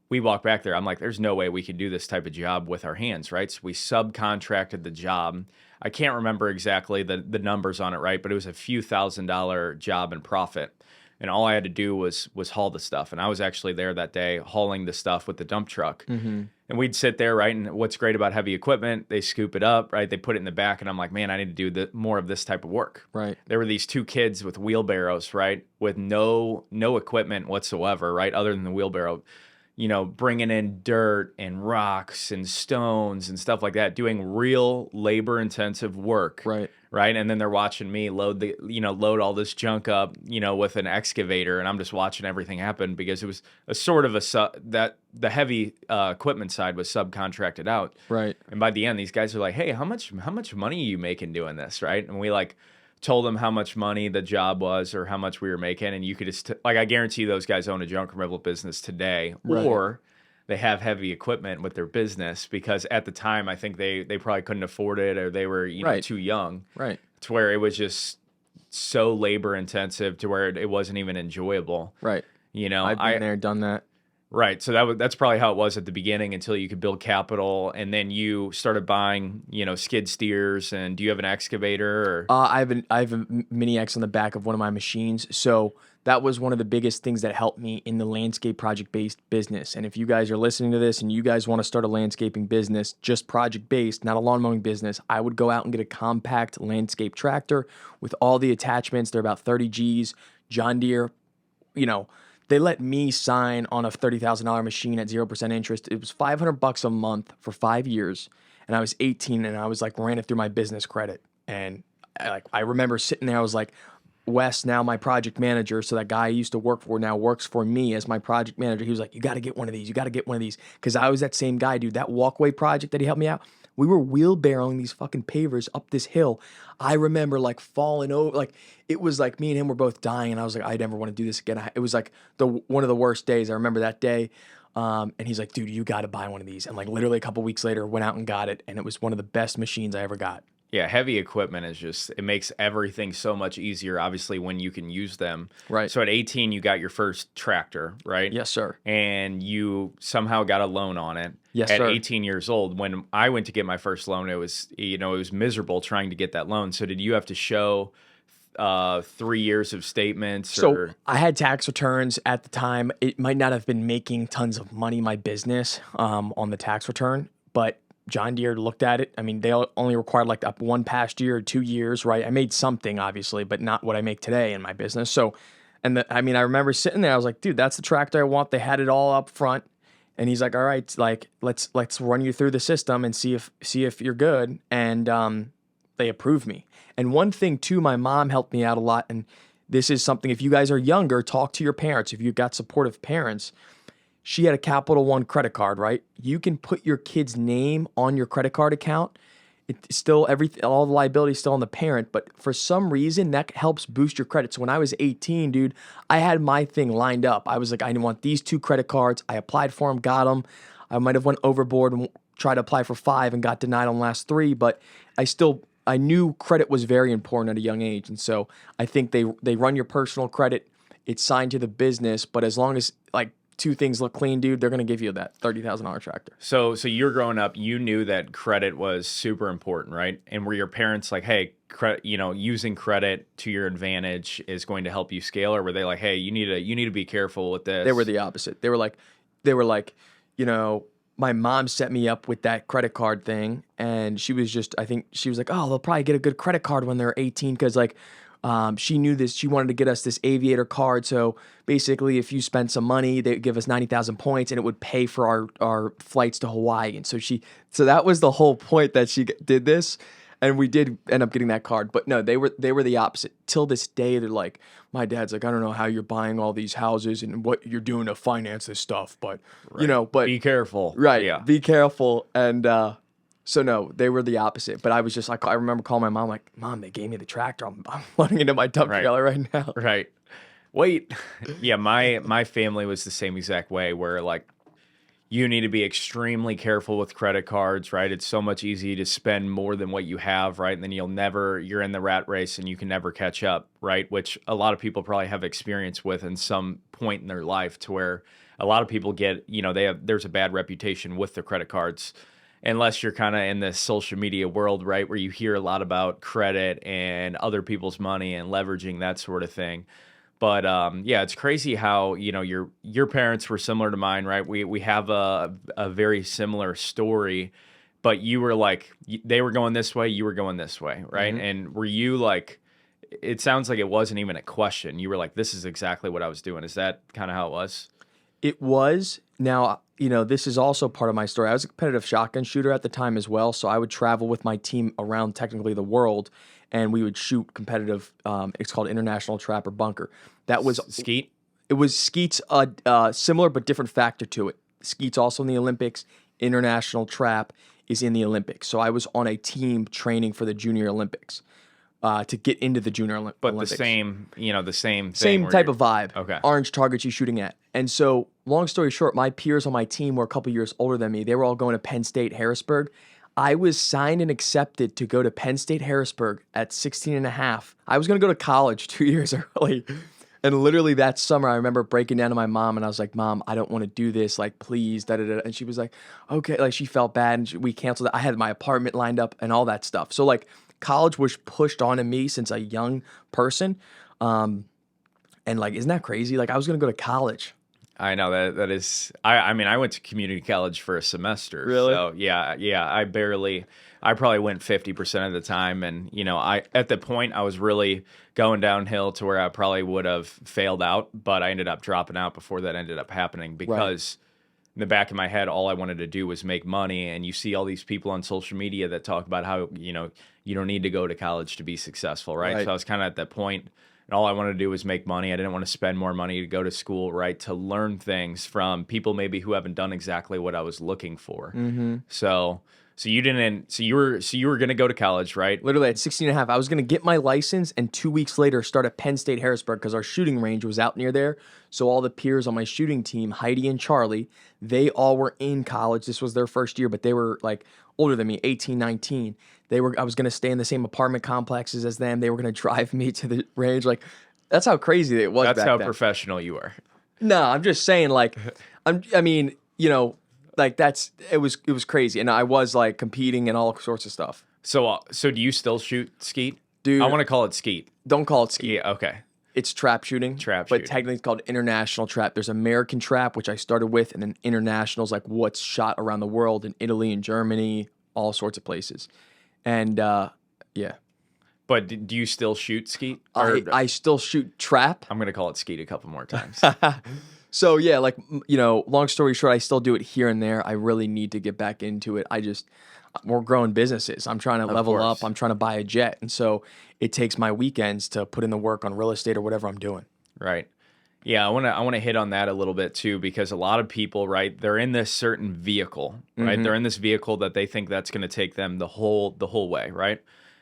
We walked back there. I'm like, there's no way we could do this type of job with our hands, right? So we subcontracted the job. I can't remember exactly the numbers on it, right? But it was a few $1,000 job and profit. And all I had to do was haul the stuff. And I was actually there that day hauling the stuff with the dump truck. And we'd sit there, right? And what's great about heavy equipment, they scoop it up, right? They put it in the back. And I'm like, man, I need to do more of this type of work. Right. There were these two kids with wheelbarrows, right? With no equipment whatsoever, right? Other than the wheelbarrow. Bringing in dirt and rocks and stones and stuff like that, doing real labor-intensive work. Right. Right. And then they're watching me load all this junk up, with an excavator, and I'm just watching everything happen because it was a sort of that the heavy equipment side was subcontracted out. Right. And by the end, these guys are like, "Hey, how much money are you making doing this?" Right. And we told them how much money the job was or how much we were making, and you could just I guarantee those guys own a junk removal business today, right. or they have heavy equipment with their business, because at the time I think they probably couldn't afford it, or they were right. too young, right, to where it was just so labor intensive to where it wasn't even enjoyable. Right. I've been there, done that. Right. So that's probably how it was at the beginning until you could build capital, and then you started buying, skid steers. And do you have an excavator? Or? I have a Mini X on the back of one of my machines. So that was one of the biggest things that helped me in the landscape project-based business. And if you guys are listening to this and you guys want to start a landscaping business, just project-based, not a lawn mowing business, I would go out and get a compact landscape tractor with all the attachments. They're about 30 Gs, John Deere, They let me sign on a $30,000 machine at 0% interest. It was $500 a month for 5 years, and I was 18, and I was ran it through my business credit. And I remember sitting there. I was like, Wes, now my project manager, so that guy I used to work for now works for me as my project manager. He was like, you got to get one of these. You got to get one of these, because I was that same guy, dude. That walkway project that he helped me out. We were wheelbarrowing these fucking pavers up this hill. I remember falling over. It was me and him were both dying, and I was like, I never want to do this again. It was one of the worst days. I remember that day. And he's like, dude, you got to buy one of these. And literally a couple weeks later, went out and got it, and it was one of the best machines I ever got. Yeah, heavy equipment it makes everything so much easier, obviously, when you can use them. Right. So at 18, you got your first tractor, right? Yes, sir. And you somehow got a loan on it. Yes, at sir. 18 years old, when I went to get my first loan, it was miserable trying to get that loan. So did you have to show 3 years of statements? So I had tax returns at the time. It might not have been making tons of money, my business, on the tax return, but John Deere looked at it. I mean, they only required up one past year or 2 years, right? I made something, obviously, but not what I make today in my business. So, I remember sitting there. I was like, dude, that's the tractor I want. They had it all up front, and he's like, all right, let's run you through the system and see if you're good. And they approved me. And one thing too, my mom helped me out a lot. And this is something, if you guys are younger, talk to your parents. If you've got supportive parents. She had a Capital One credit card, right? You can put your kid's name on your credit card account. It's still all the liability is still on the parent, but for some reason that helps boost your credit. So when I was 18, dude, I had my thing lined up. I was like, I want these 2 credit cards. I applied for them, got them. I might have went overboard and tried to apply for 5 and got denied on the last 3, but I knew credit was very important at a young age. And so I think they run your personal credit. It's signed to the business, but as long as 2 things look clean, dude, they're going to give you that $30,000 tractor. So you're growing up, you knew that credit was super important, right? And were your parents like, hey, using credit to your advantage is going to help you scale? Or were they like, hey, you need to be careful with this? They were the opposite. They were like, my mom set me up with that credit card thing, and she was like, oh, they'll probably get a good credit card when they're 18, because she knew this. She wanted to get us this aviator card. So basically, if you spend some money, they'd give us 90,000 points, and it would pay for our flights to Hawaii. And so that was the whole point that she did this, and we did end up getting that card. But no, they were the opposite. Till this day, they're like, my dad's like, I don't know how you're buying all these houses and what you're doing to finance this stuff, but right. But be careful, right? Yeah, be careful. And So no, they were the opposite. But I was just like, I remember calling my mom like, Mom, they gave me the tractor. I'm loading into my dump Right. trailer right now. Right. Wait. Yeah, my family was the same exact way where like you need to be extremely careful with credit cards, right? It's so much easier to spend more than what you have, right? And then you're in the rat race and you can never catch up, right? Which a lot of people probably have experience with in some point in their life to where a lot of people get, there's a bad reputation with the credit cards unless you're kind of in the social media world, right? Where you hear a lot about credit and other people's money and leveraging that sort of thing. But yeah, it's crazy how your parents were similar to mine, right? We have a very similar story, but you were like they were going this way, you were going this way, right? Mm-hmm. And were you like? It sounds like it wasn't even a question. You were like, "This is exactly what I was doing." Is that kind of how it was? It was. Now, this is also part of my story. I was a competitive shotgun shooter at the time as well. So I would travel with my team around technically the world and we would shoot competitive. It's called International Trap or Bunker. That was Skeet. It was Skeet's similar but different factor to it. Skeet's also in the Olympics. International Trap is in the Olympics. So I was on a team training for the Junior Olympics to get into the Junior Olympics. But the same thing. Same type of vibe. Okay. Orange targets you're shooting at. And so, long story short, my peers on my team were a couple years older than me. They were all going to Penn State, Harrisburg. I was signed and accepted to go to Penn State, Harrisburg at 16 and a half. I was going to go to college 2 years early. And literally that summer, I remember breaking down to my mom and I was like, Mom, I don't want to do this. Like, please, da-da-da. And she was like, okay. Like, she felt bad and we canceled it. I had my apartment lined up and all that stuff. So, like, college was pushed onto me since a young person. And, like, isn't that crazy? Like, I was going to go to college. I know that is. I mean, I went to community college for a semester. Really? So yeah. I probably went 50% of the time, and at the point I was really going downhill to where I probably would have failed out, but I ended up dropping out before that ended up happening because in the back of my head, all I wanted to do was make money. And you see all these people on social media that talk about how you don't need to go to college to be successful, right? So I was kind of at that point. And all I wanted to do was make money. I didn't want to spend more money to go to school, right? To learn things from people maybe who haven't done exactly what I was looking for. Mm-hmm. So you didn't. So you were going to go to college, right? Literally at 16 and a half, I was going to get my license and 2 weeks later start at Penn State Harrisburg because our shooting range was out near there. So all the peers on my shooting team, Heidi and Charlie, they all were in college. This was their first year, but they were like older than me, 18, 19. I was going to stay in the same apartment complexes as them. They were going to drive me to the range. Like, that's how crazy it was That's back how then. professional you are. No, I'm just saying, like, like it was crazy. And I was like competing and all sorts of stuff. So do you still shoot skeet? Dude, I want to call it skeet. don't call it ski. Yeah, okay. It's trap shooting. Trap but shooting. technically it's called international trap. There's American trap, which I started with, and then international is like what's shot around the world in Italy and Germany, all sorts of places. And yeah. But do you still shoot skeet? I still shoot trap. I'm going to call it skeet a couple more times. So yeah, like, long story short, I still do it here and there. I really need to get back into it. We're growing businesses. I'm trying to level up. I'm trying to buy a jet. And so it takes my weekends to put in the work on real estate or whatever I'm doing. Right. Yeah, I want to hit on that a little bit too, because a lot of people, right, they're in this certain vehicle, right? Mm-hmm. They're in this vehicle that they think that's going to take them the whole way, right?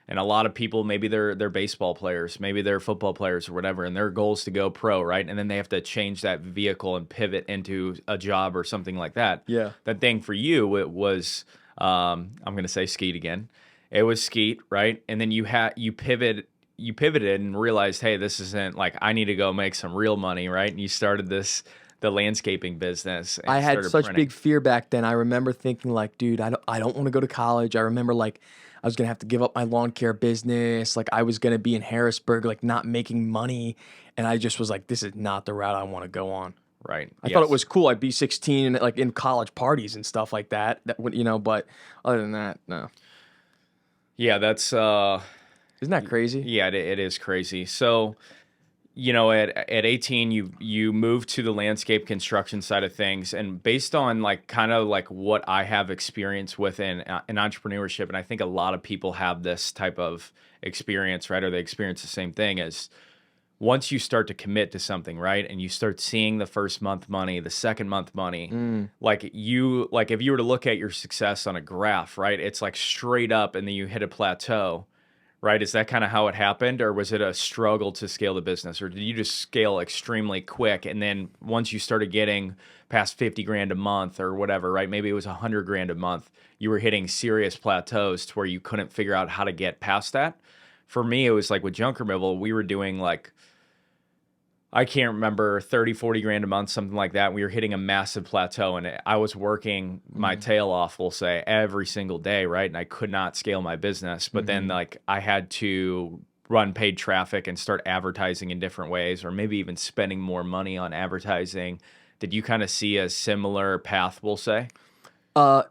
And a lot of people, maybe they're baseball players, maybe they're football players or whatever, and their goal is to go pro, right? And then they have to change that vehicle and pivot into a job or something like that. Yeah. That thing for you, it was, I'm going to say skeet again. It was skeet, right? And then you pivoted and realized, hey, this isn't like, I need to go make some real money, right? And you started the landscaping business. And I had started such printing. big fear back then. I remember thinking like, dude, I don't want to go to college. I remember like I was going to have to give up my lawn care business. Like I was going to be in Harrisburg, like not making money. And I just was like, this is not the route I want to go on. Right. I thought it was cool. I'd be 16 and like in college parties and stuff like that. That would, but other than that, no. Yeah, that's Isn't that crazy? yeah, it is crazy. So, at 18 you moved to the landscape construction side of things, and based on like kind of like what I have experience with in entrepreneurship, and I think a lot of people have this type of experience, right? Or they experience the same thing as once you start to commit to something, right? And you start seeing the first month money, the second month money, like if you were to look at your success on a graph, right? It's like straight up and then you hit a plateau, right? Is that kind of how it happened, or was it a struggle to scale the business, or did you just scale extremely quick? And then once you started getting past 50 grand a month or whatever, right? Maybe it was 100 grand a month, you were hitting serious plateaus to where you couldn't figure out how to get past that. For me, it was like with Junkermibble, we were doing like, I can't remember, 30, 40 grand a month, something like that. We were hitting a massive plateau and I was working my tail off, we'll say, every single day, right? And I could not scale my business. But then like I had to run paid traffic and start advertising in different ways, or maybe even spending more money on advertising. Did you kind of see a similar path, we'll say?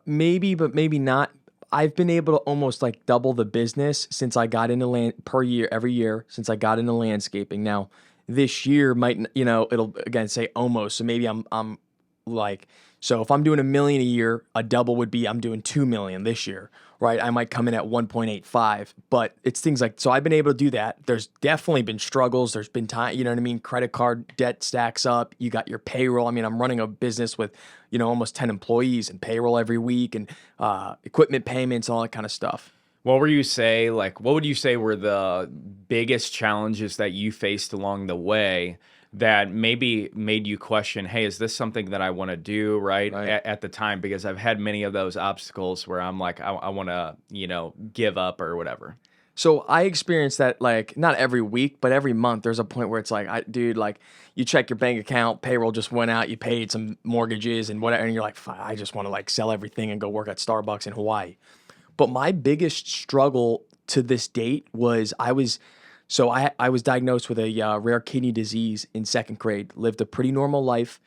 Maybe, but maybe not. I've been able to almost like double the business since I got into every year since I got into landscaping. Now, this year might, it'll again say almost. So maybe I'm like, so if I'm doing $1 million a year, a double would be I'm doing $2 million this year, right? I might come in at 1.85, but it's things like, so I've been able to do that. There's definitely been struggles. There's been time, you know what I mean? Credit card debt stacks up. You got your payroll. I mean, I'm running a business with, almost 10 employees and payroll every week and equipment payments, all that kind of stuff. What would you say were the biggest challenges that you faced along the way that maybe made you question, hey, is this something that I want to do, right? At the time? Because I've had many of those obstacles where I'm like, I want to, give up or whatever. So I experienced that, like, not every week, but every month there's a point where it's like, dude, like, you check your bank account, payroll just went out, you paid some mortgages and whatever, and you're like, I just want to like sell everything and go work at Starbucks in Hawaii. But my biggest struggle to this date was I was diagnosed with a rare kidney disease in second grade, lived a pretty normal life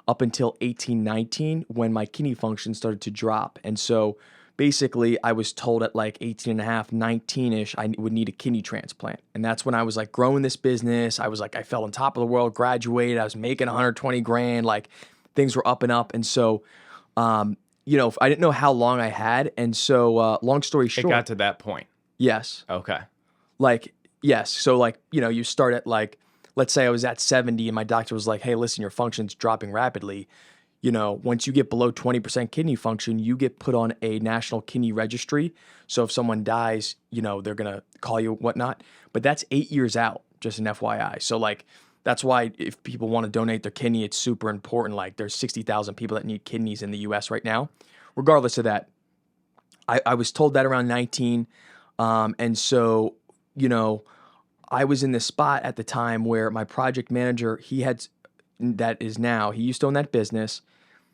up until 18, 19 when my kidney function started to drop. And so basically I was told at like 18 and a half, 19-ish, I would need a kidney transplant. And that's when I was like growing this business. I was like, I felt on top of the world, graduated, I was making 120 grand, like things were up and up. And so, I didn't know how long I had. And so, long story short. It got to that point. Yes. Okay. Like, yes. So like, you start at like, let's say I was at 70 and my doctor was like, hey, listen, your function's dropping rapidly. Once you get below 20% kidney function, you get put on a national kidney registry. So if someone dies, they're going to call you whatnot. But that's 8 years out, just an FYI. So like, that's why if people want to donate their kidney, it's super important. Like there's 60,000 people that need kidneys in the US right now. Regardless of that, I was told that around 19. And so, I was in this spot at the time where my project manager, he used to own that business.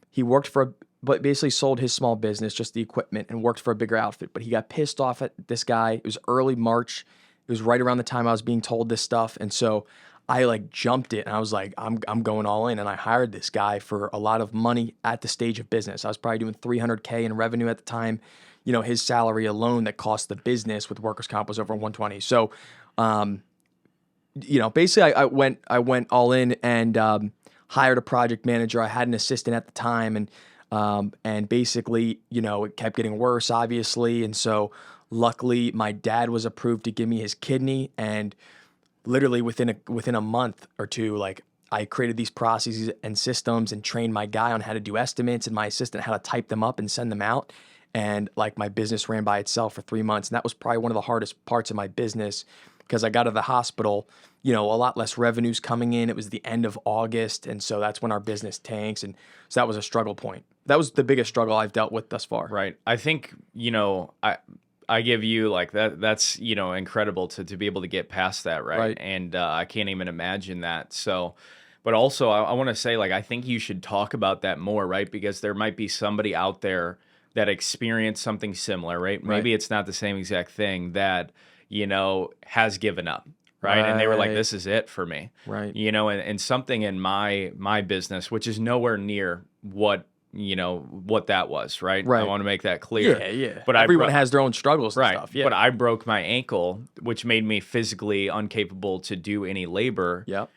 He worked but basically sold his small business, just the equipment, and worked for a bigger outfit. But he got pissed off at this guy. It was early March. It was right around the time I was being told this stuff. And so I like jumped it and I was like, I'm going all in. And I hired this guy for a lot of money at the stage of business. I was probably doing $300K in revenue at the time. His salary alone that cost the business with workers' comp was over 120. So, basically I went all in and hired a project manager. I had an assistant at the time and basically, it kept getting worse, obviously. And so luckily my dad was approved to give me his kidney, and literally within a month or two, like I created these processes and systems and trained my guy on how to do estimates and my assistant how to type them up and send them out. And like my business ran by itself for 3 months. And that was probably one of the hardest parts of my business because I got to the hospital, a lot less revenues coming in. It was the end of August. And so that's when our business tanks. And so that was a struggle point. That was the biggest struggle I've dealt with thus far. Right. I think, I give you like that's, incredible to be able to get past that. Right. And I can't even imagine that. So, but also I want to say, like, I think you should talk about that more, right? Because there might be somebody out there that experienced something similar, right? Maybe it's not the same exact thing that, has given up, right? And they were like, this is it for me. Right. And something in my business, which is nowhere near what that was, right? I want to make that clear. Yeah. But everyone has their own struggles and stuff. Yeah. But I broke my ankle, which made me physically incapable to do any labor. Yep.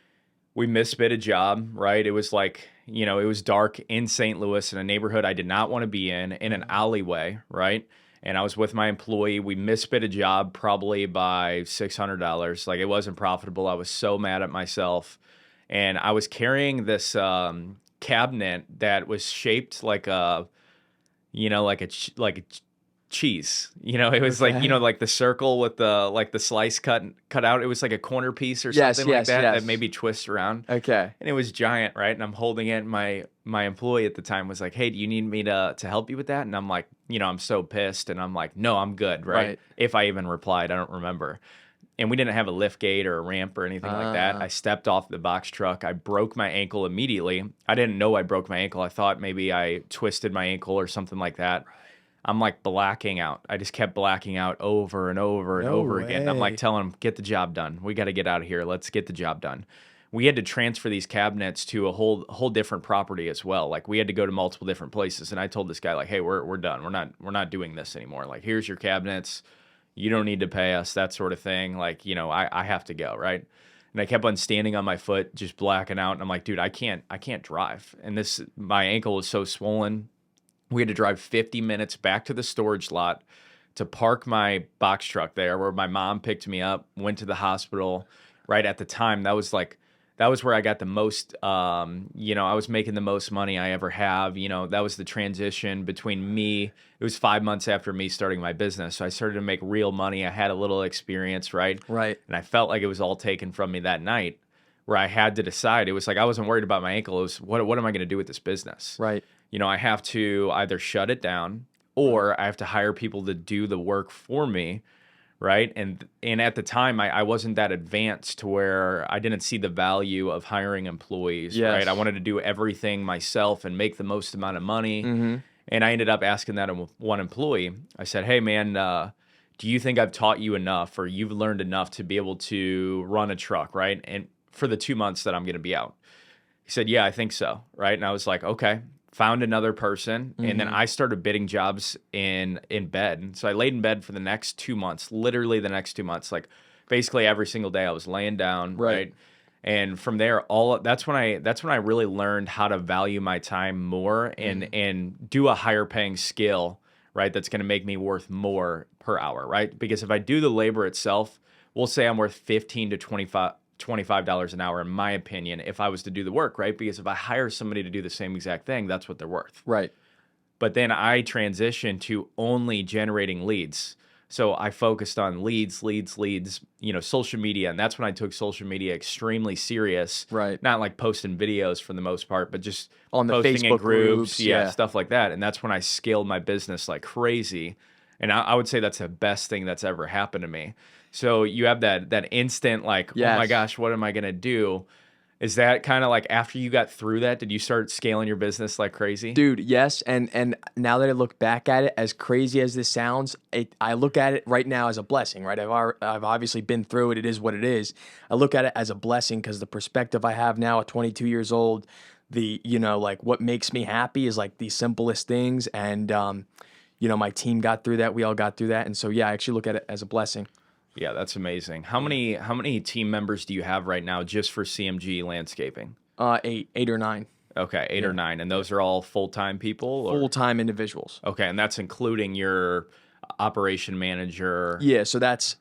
We misbid a job, right? It was like, it was dark in St. Louis in a neighborhood I did not want to be in an alleyway, right? and I was with my employee. We misbid a job probably by $600. Like, it wasn't profitable. I was so mad at myself. And I was carrying this cabinet that was shaped like a, like a cheese. It was like, Okay. like the circle with the slice cut out. It was like a corner piece or Yes, something like yes, that yes. that maybe twists around. Okay. And it was giant, right? And I'm holding it. My employee at the time was like, "Hey, do you need me to help you with that?" And I'm like, I'm so pissed, and I'm like, "No, I'm good," right? Right. If I even replied, I don't remember. And we didn't have a lift gate or a ramp or anything like that. I stepped off the box truck. I broke my ankle immediately. I didn't know I broke my ankle. I thought maybe I twisted my ankle or something like that. I'm like blacking out. I just kept blacking out over and over and No over again. I'm way. like telling him, "Get the job done. We got to get out of here. Let's get the job done." We had to transfer these cabinets to a whole different property as well. Like, we had to go to multiple different places. And I told this guy, like, "Hey, we're done. We're not doing this anymore. Like, here's your cabinets. You don't need to pay us," that sort of thing. Like, I have to go, right? And I kept on standing on my foot, just blacking out. And I'm like, "Dude, I can't drive." And my ankle was so swollen. We had to drive 50 minutes back to the storage lot to park my box truck there, where my mom picked me up, went to the hospital. Right at the time, that was where I got the most, I was making the most money I ever have. That was the transition between me. It was 5 months after me starting my business. So I started to make real money. I had a little experience, right? Right. And I felt like it was all taken from me that night, where I had to decide. It was like, I wasn't worried about my ankle. It was, what am I going to do with this business? Right. I have to either shut it down, or I have to hire people to do the work for me, right? And at the time, I wasn't that advanced to where I didn't see the value of hiring employees, Yes. right? I wanted to do everything myself and make the most amount of money. Mm-hmm. And I ended up asking that of one employee. I said, "Hey, man, do you think I've taught you enough, or you've learned enough to be able to run a truck, right? And for the 2 months that I'm going to be out?" He said, "Yeah, I think so," right? And I was like, "Okay." Found another person, and then I started bidding jobs in bed. And so I laid in bed for the next 2 months, literally the next 2 months. Like, basically every single day I was laying down, right? And from there, that's when I really learned how to value my time more and do a higher paying skill, right? That's going to make me worth more per hour, right? Because if I do the labor itself, we'll say I'm worth $15 to $25 an hour, in my opinion, if I was to do the work, right? Because if I hire somebody to do the same exact thing, that's what they're worth. Right. But then I transitioned to only generating leads. So I focused on leads, social media. And that's when I took social media extremely serious. Right. Not like posting videos for the most part, but just On the posting in Facebook groups, yeah. stuff like that. And that's when I scaled my business like crazy. And I would say that's the best thing that's ever happened to me. So you have that instant, like, Yes. "Oh my gosh, what am I going to do?" Is that kind of like, after you got through that, did you start scaling your business like crazy? Dude, yes, and now that I look back at it, as crazy as this sounds, I look at it right now as a blessing, right? I've obviously been through it. It is what it is. I look at it as a blessing because the perspective I have now at 22 years old, like what makes me happy is like the simplest things, and my team got through that. We all got through that, and so yeah, I actually look at it as a blessing. Yeah, that's amazing. How many team members do you have right now just for CMG Landscaping? 8 or 9 Okay, 8 or 9, and those are all full-time people? Or? full-time individuals. Okay, and that's including your operation manager. Yeah, so that's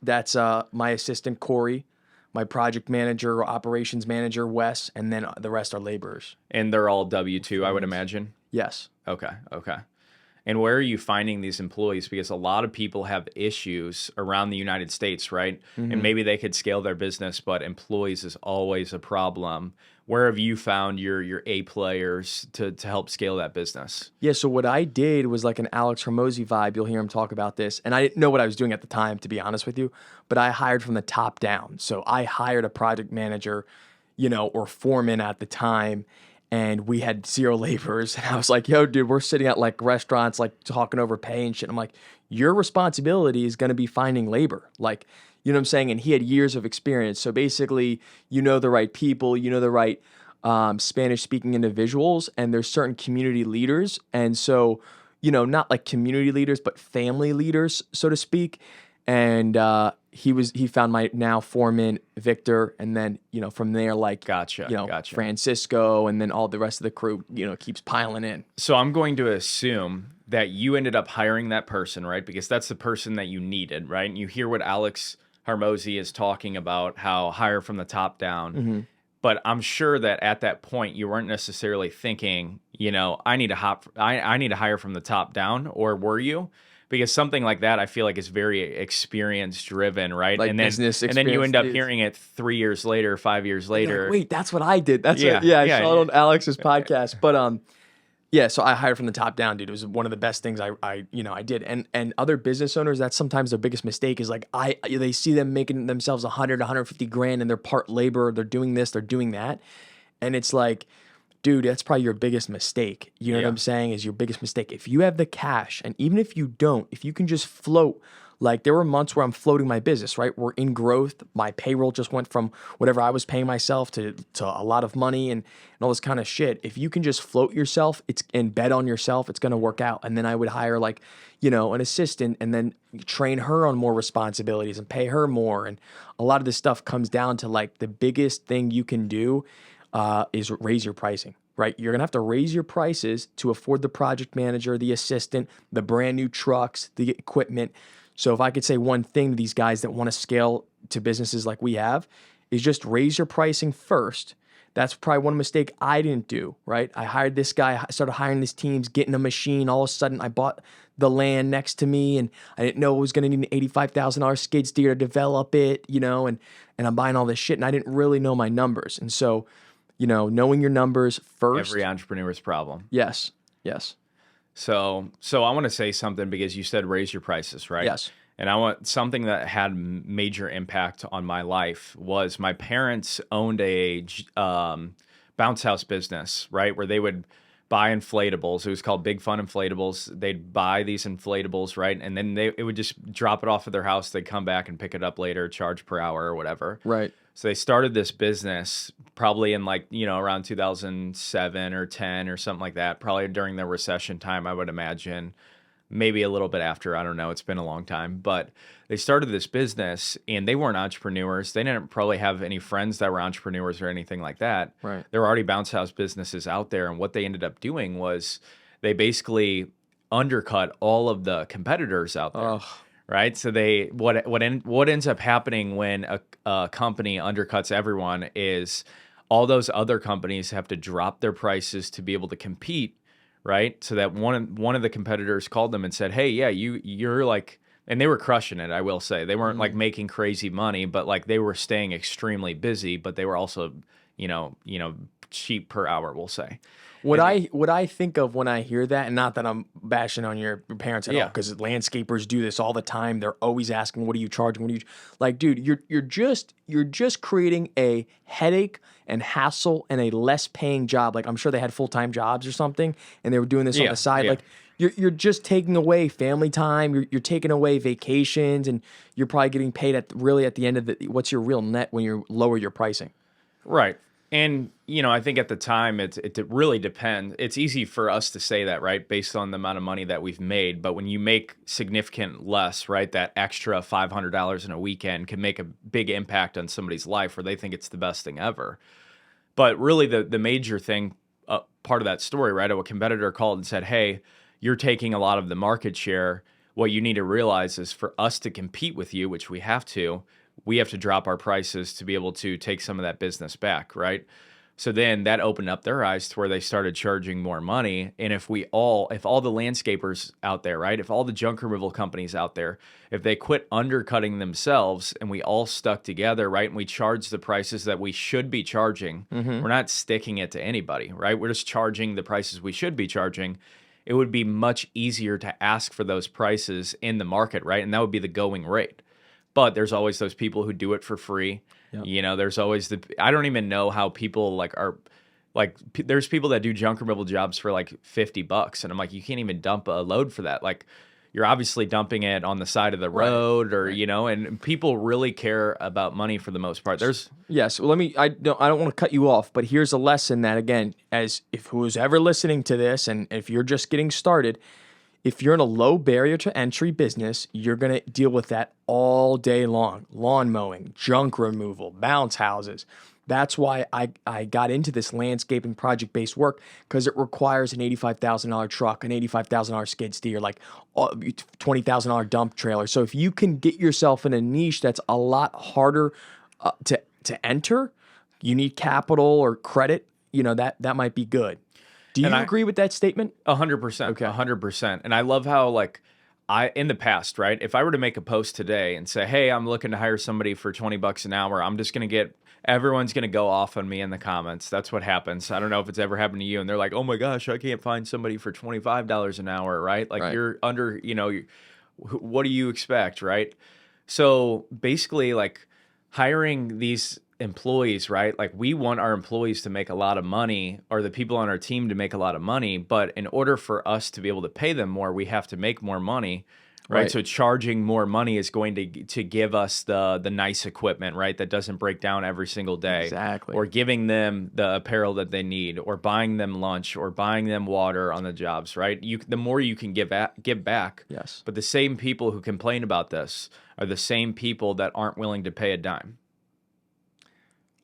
my assistant Corey, my project manager, operations manager Wes, and then the rest are laborers. And they're all W-2, I would imagine? Yes. Okay. And where are you finding these employees? Because a lot of people have issues around the United States, right? And maybe they could scale their business, but employees is always a problem. Where have you found your A players to help scale that business? Yeah, so what I did was like an Alex Hormozy vibe. You'll hear him talk about this. And I didn't know what I was doing at the time, to be honest with you, but I hired from the top down. So I hired a project manager, or foreman at the time, and we had 0 laborers. And I was like, "Yo, dude, we're sitting at like restaurants, like talking over pay and shit." I'm like, "Your responsibility is going to be finding labor." Like, you know what I'm saying? And he had years of experience. So basically, the right people, the right Spanish-speaking individuals, and there's certain community leaders. And so, not like community leaders, but family leaders, so to speak. and he found my now foreman Victor, and then from there Gotcha. Francisco, and then all the rest of the crew keeps piling in. So I'm going to assume that you ended up hiring that person, right? Because that's the person that you needed, right? And you hear what Alex Hormozi is talking about, how hire from the top down. Mm-hmm. But I'm sure that at that point you weren't necessarily thinking, I need to hire from the top down, or were you? Because something like that, I feel like, is very experience driven, right? Like and then business and then you end up experience. hearing it 3 years later, 5 years later. Like, wait, that's what I did. That's Yeah, it. Yeah, I yeah, saw it yeah. on Alex's podcast. But yeah, so I hired from the top down, dude. It was one of the best things I did. And other business owners, that's sometimes their biggest mistake is like they see them making themselves 100, 150 grand, and they're part labor, they're doing this, they're doing that. And it's like, dude, that's probably your biggest mistake. You know what I'm saying? Is your biggest mistake. If you have the cash, and even if you don't, if you can just float, like there were months where I'm floating my business, right? We're in growth. My payroll just went from whatever I was paying myself to a lot of money and all this kind of shit. If you can just float yourself and bet on yourself, it's going to work out. And then I would hire an assistant and then train her on more responsibilities and pay her more. And a lot of this stuff comes down to like the biggest thing you can do is raise your pricing, right? You're going to have to raise your prices to afford the project manager, the assistant, the brand new trucks, the equipment. So if I could say one thing to these guys that want to scale to businesses like we have, is just raise your pricing first. That's probably one mistake I didn't do, right? I hired this guy, I started hiring these teams, getting a machine. All of a sudden, I bought the land next to me, and I didn't know it was going to need an $85,000 skid steer to develop it, and I'm buying all this shit, and I didn't really know my numbers. And so, knowing your numbers first. Every entrepreneur's problem. Yes. So I want to say something, because you said raise your prices, right? Yes. And I want something that had major impact on my life was my parents owned a bounce house business, right? Where they would buy inflatables. It was called Big Fun Inflatables. They'd buy these inflatables, right? And then it would just drop it off at their house. They'd come back and pick it up later, charge per hour or whatever. Right. So they started this business probably in around 2007 or 10 or something like that, probably during the recession time, I would imagine. Maybe a little bit after, I don't know. It's been a long time. But they started this business, and they weren't entrepreneurs. They didn't probably have any friends that were entrepreneurs or anything like that. Right. There were already bounce house businesses out there. And what they ended up doing was they basically undercut all of the competitors out there. Ugh. Right. So what ends up happening when a company undercuts everyone is all those other companies have to drop their prices to be able to compete. Right. So that one of the competitors called them and said, hey, yeah, you're like, and they were crushing it. I will say they weren't like making crazy money, but like they were staying extremely busy, but they were also, cheap per hour, we'll say. What I think of when I hear that, and not that I'm bashing on your parents at all, because landscapers do this all the time. They're always asking, "What are you charging? What are you like, dude? You're just creating a headache and hassle and a less paying job. Like I'm sure they had full-time jobs or something, and they were doing this on the side. Yeah. Like you're just taking away family time. You're taking away vacations, and you're probably getting paid at the end of what's your real net when you lower your pricing. Right. And, I think at the time, it really depends. It's easy for us to say that, right, based on the amount of money that we've made. But when you make significant less, right, that extra $500 in a weekend can make a big impact on somebody's life where they think it's the best thing ever. But really the major thing, part of that story, right, a competitor called and said, hey, you're taking a lot of the market share. What you need to realize is for us to compete with you, which we have to drop our prices to be able to take some of that business back, right? So then that opened up their eyes to where they started charging more money. And if all the landscapers out there, right, if all the junk removal companies out there, if they quit undercutting themselves and we all stuck together, right, and we charge the prices that we should be charging, we're not sticking it to anybody, right? We're just charging the prices we should be charging. It would be much easier to ask for those prices in the market, right? And that would be the going rate. But there's always those people who do it for free. Yep. There's always I don't even know how people there's people that do junk removal jobs for like $50. And I'm like, you can't even dump a load for that. Like you're obviously dumping it on the side of the road or, and people really care about money for the most part. Yes. Well, I don't want to cut you off, but here's a lesson that, again, as if who's ever listening to this, and if you're just getting started, If you're in a low barrier to entry business, you're going to deal with that all day long. Lawn mowing, junk removal, bounce houses. That's why I got into this landscaping project-based work, because it requires an $85,000 truck, an $85,000 skid steer, like $20,000 dump trailer. So if you can get yourself in a niche that's a lot harder to enter, you need capital or credit, that might be good. Do you agree with that statement? 100%. Okay. 100%. And I love how, like, in the past, right? If I were to make a post today and say, hey, I'm looking to hire somebody for $20 an hour, I'm just going to everyone's going to go off on me in the comments. That's what happens. I don't know if it's ever happened to you. And they're like, oh my gosh, I can't find somebody for $25 an hour, right? Like You're under, what do you expect, right? So basically, like, hiring these employees, right? Like, we want our employees to make a lot of money, or the people on our team to make a lot of money. But in order for us to be able to pay them more, we have to make more money, right? So charging more money is going to give us the nice equipment, right? That doesn't break down every single day. Exactly. Or giving them the apparel that they need, or buying them lunch, or buying them water on the jobs, right? The more you can give back. Yes. But the same people who complain about this are the same people that aren't willing to pay a dime.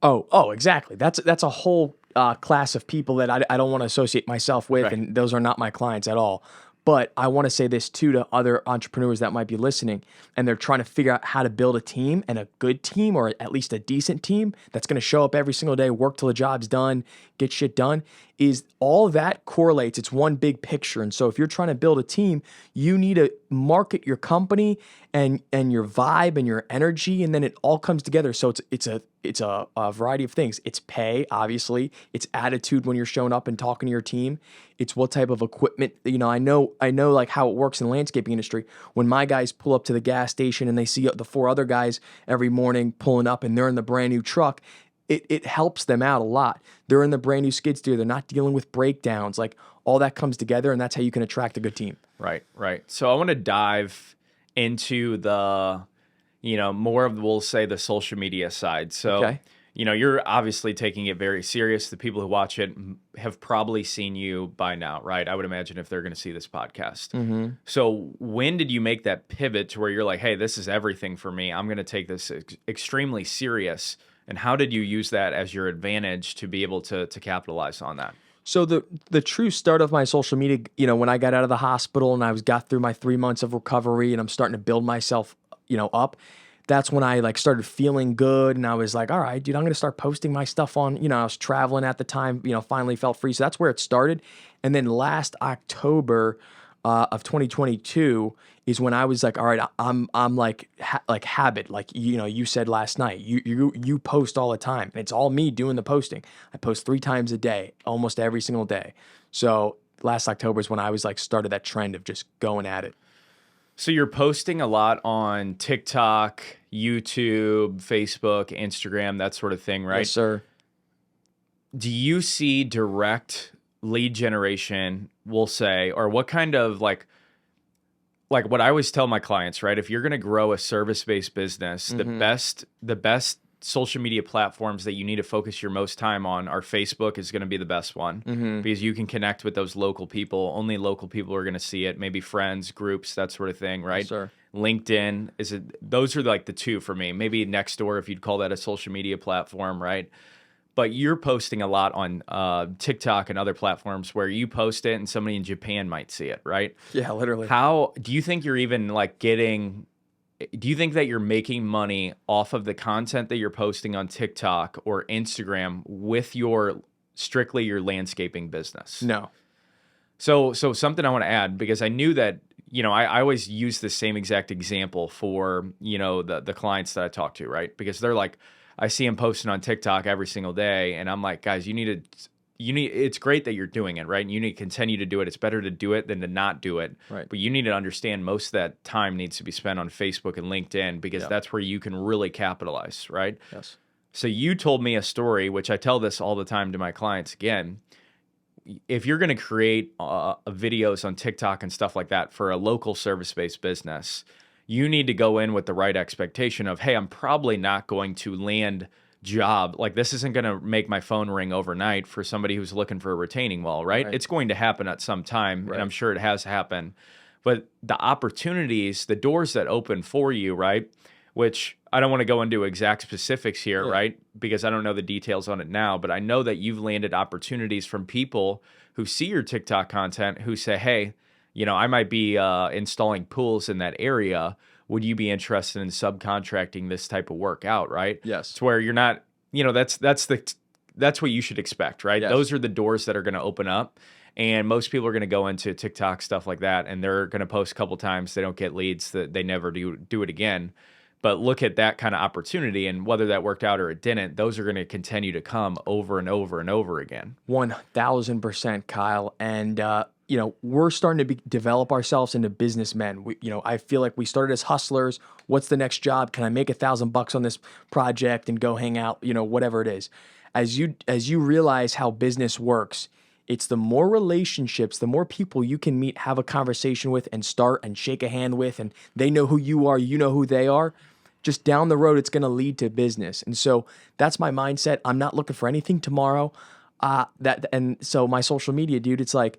Oh, exactly. That's a whole class of people that I don't want to associate myself with, and those are not my clients at all. But I want to say this too to other entrepreneurs that might be listening, and they're trying to figure out how to build a team, and a good team, or at least a decent team that's going to show up every single day, work till the job's done, get shit done, is all of that correlates. It's one big picture. And so if you're trying to build a team, you need to market your company and your vibe and your energy, and then it all comes together. So it's a variety of things. It's pay, obviously. It's attitude when you're showing up and talking to your team. It's what type of equipment. I know like how it works in the landscaping industry. When my guys pull up to the gas station and they see the 4 other guys every morning pulling up, and they're in the brand new truck, it helps them out a lot. They're in the brand new skid steer. They're not dealing with breakdowns. Like, all that comes together, and that's how you can attract a good team. Right. So I want to dive into the, more of, we'll say, the social media side. So, you're obviously taking it very serious. The people who watch it have probably seen you by now, right? I would imagine, if they're going to see this podcast. Mm-hmm. So when did you make that pivot to where you're like, hey, this is everything for me. I'm going to take this extremely serious. And how did you use that as your advantage to be able to capitalize on that? So the true start of my social media, when I got out of the hospital and I got through my 3 months of recovery, and I'm starting to build myself, up, that's when I started feeling good, and I was like, all right, dude, I'm going to start posting my stuff on, I was traveling at the time, finally felt free. So that's where it started. And then last October of 2022 is when I was like, all right, I'm like habit, like, you said last night, you post all the time. It's all me doing the posting. I post 3 times a day, almost every single day. So last October is when I was started that trend of just going at it. So you're posting a lot on TikTok, YouTube, Facebook, Instagram, that sort of thing, right? Yes, sir. Do you see direct lead generation, we'll say, or what kind of like what I always tell my clients, right? If you're going to grow a service-based business, Mm-hmm. the best social media platforms that you need to focus your most time on are Facebook is going to be the best one, Mm-hmm. because you can connect with those local people. Only local people are going to see it. Maybe friends, groups, that sort of thing, right? Yes, sir. LinkedIn those are like the 2 for me. Maybe Nextdoor, if you'd call that a social media platform, right? But you're posting a lot on TikTok and other platforms where you post it and somebody in Japan might see it, right? Yeah, literally. How do you think you're even do you think that you're making money off of the content that you're posting on TikTok or Instagram with strictly your landscaping business? No. So something I want to add, because I knew that, I always use the same exact example for, the clients that I talk to, right? Because they're like, I see them posting on TikTok every single day, and I'm like, guys, it's great that you're doing it, right? And you need to continue to do it. It's better to do it than to not do it. Right. But you need to understand most of that time needs to be spent on Facebook and LinkedIn, because that's where you can really capitalize, right? Yes. So you told me a story, which I tell this all the time to my clients. Again, if you're going to create videos on TikTok and stuff like that for a local service-based business, you need to go in with the right expectation of, hey, I'm probably not going to land job. Like, this isn't going to make my phone ring overnight for somebody who's looking for a retaining wall, right? It's going to happen at some time, and I'm sure it has happened. But the opportunities, the doors that open for you, right? Which I don't want to go into exact specifics here, right? Because I don't know the details on it now, but I know that you've landed opportunities from people who see your TikTok content who say, hey, I might be installing pools in that area. Would you be interested in subcontracting this type of work out, right? Yes. It's where you're not, that's what you should expect, right? Yes. Those are the doors that are going to open up. And most people are going to go into TikTok, stuff like that, and they're going to post a couple times. They don't get leads, that they never do it again. But look at that kind of opportunity, and whether that worked out or it didn't, those are going to continue to come over and over and over again. 1000%, Kyle. And, we're starting to develop ourselves into businessmen. I feel like we started as hustlers. What's the next job? Can I make $1,000 on this project and go hang out? Whatever it is. As you realize how business works, it's the more relationships, the more people you can meet, have a conversation with, and start and shake a hand with, and they know who you are, you know who they are. Just down the road, it's going to lead to business. And so that's my mindset. I'm not looking for anything tomorrow. And so my social media, dude, it's like,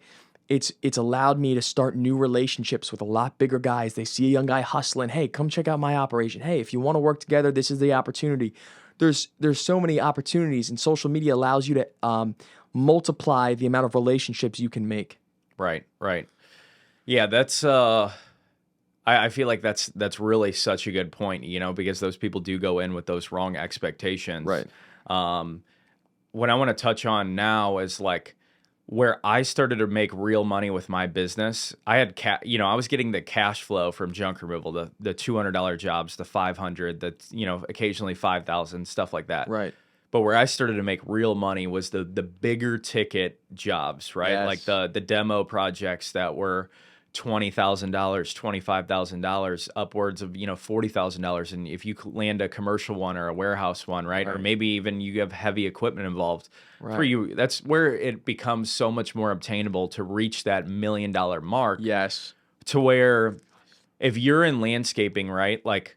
it's allowed me to start new relationships with a lot bigger guys. They see a young guy hustling. Hey, come check out my operation. Hey, if you want to work together, this is the opportunity. There's so many opportunities, and social media allows you to multiply the amount of relationships you can make. Right. Yeah, that's I feel like that's really such a good point, because those people do go in with those wrong expectations. Right. What I want to touch on now is like where I started to make real money with my business. I had I was getting the cash flow from junk removal, the $200 jobs, the $500, occasionally $5,000, stuff like that. Right. But where I started to make real money was the bigger ticket jobs, right? Yes. Like the demo projects that were $20,000, $25,000, upwards of $40,000. And if you land a commercial one or a warehouse one, right? Or maybe even you have heavy equipment involved, for you, that's where it becomes so much more obtainable to reach that $1 million mark. Yes. To where if you're in landscaping, right? Like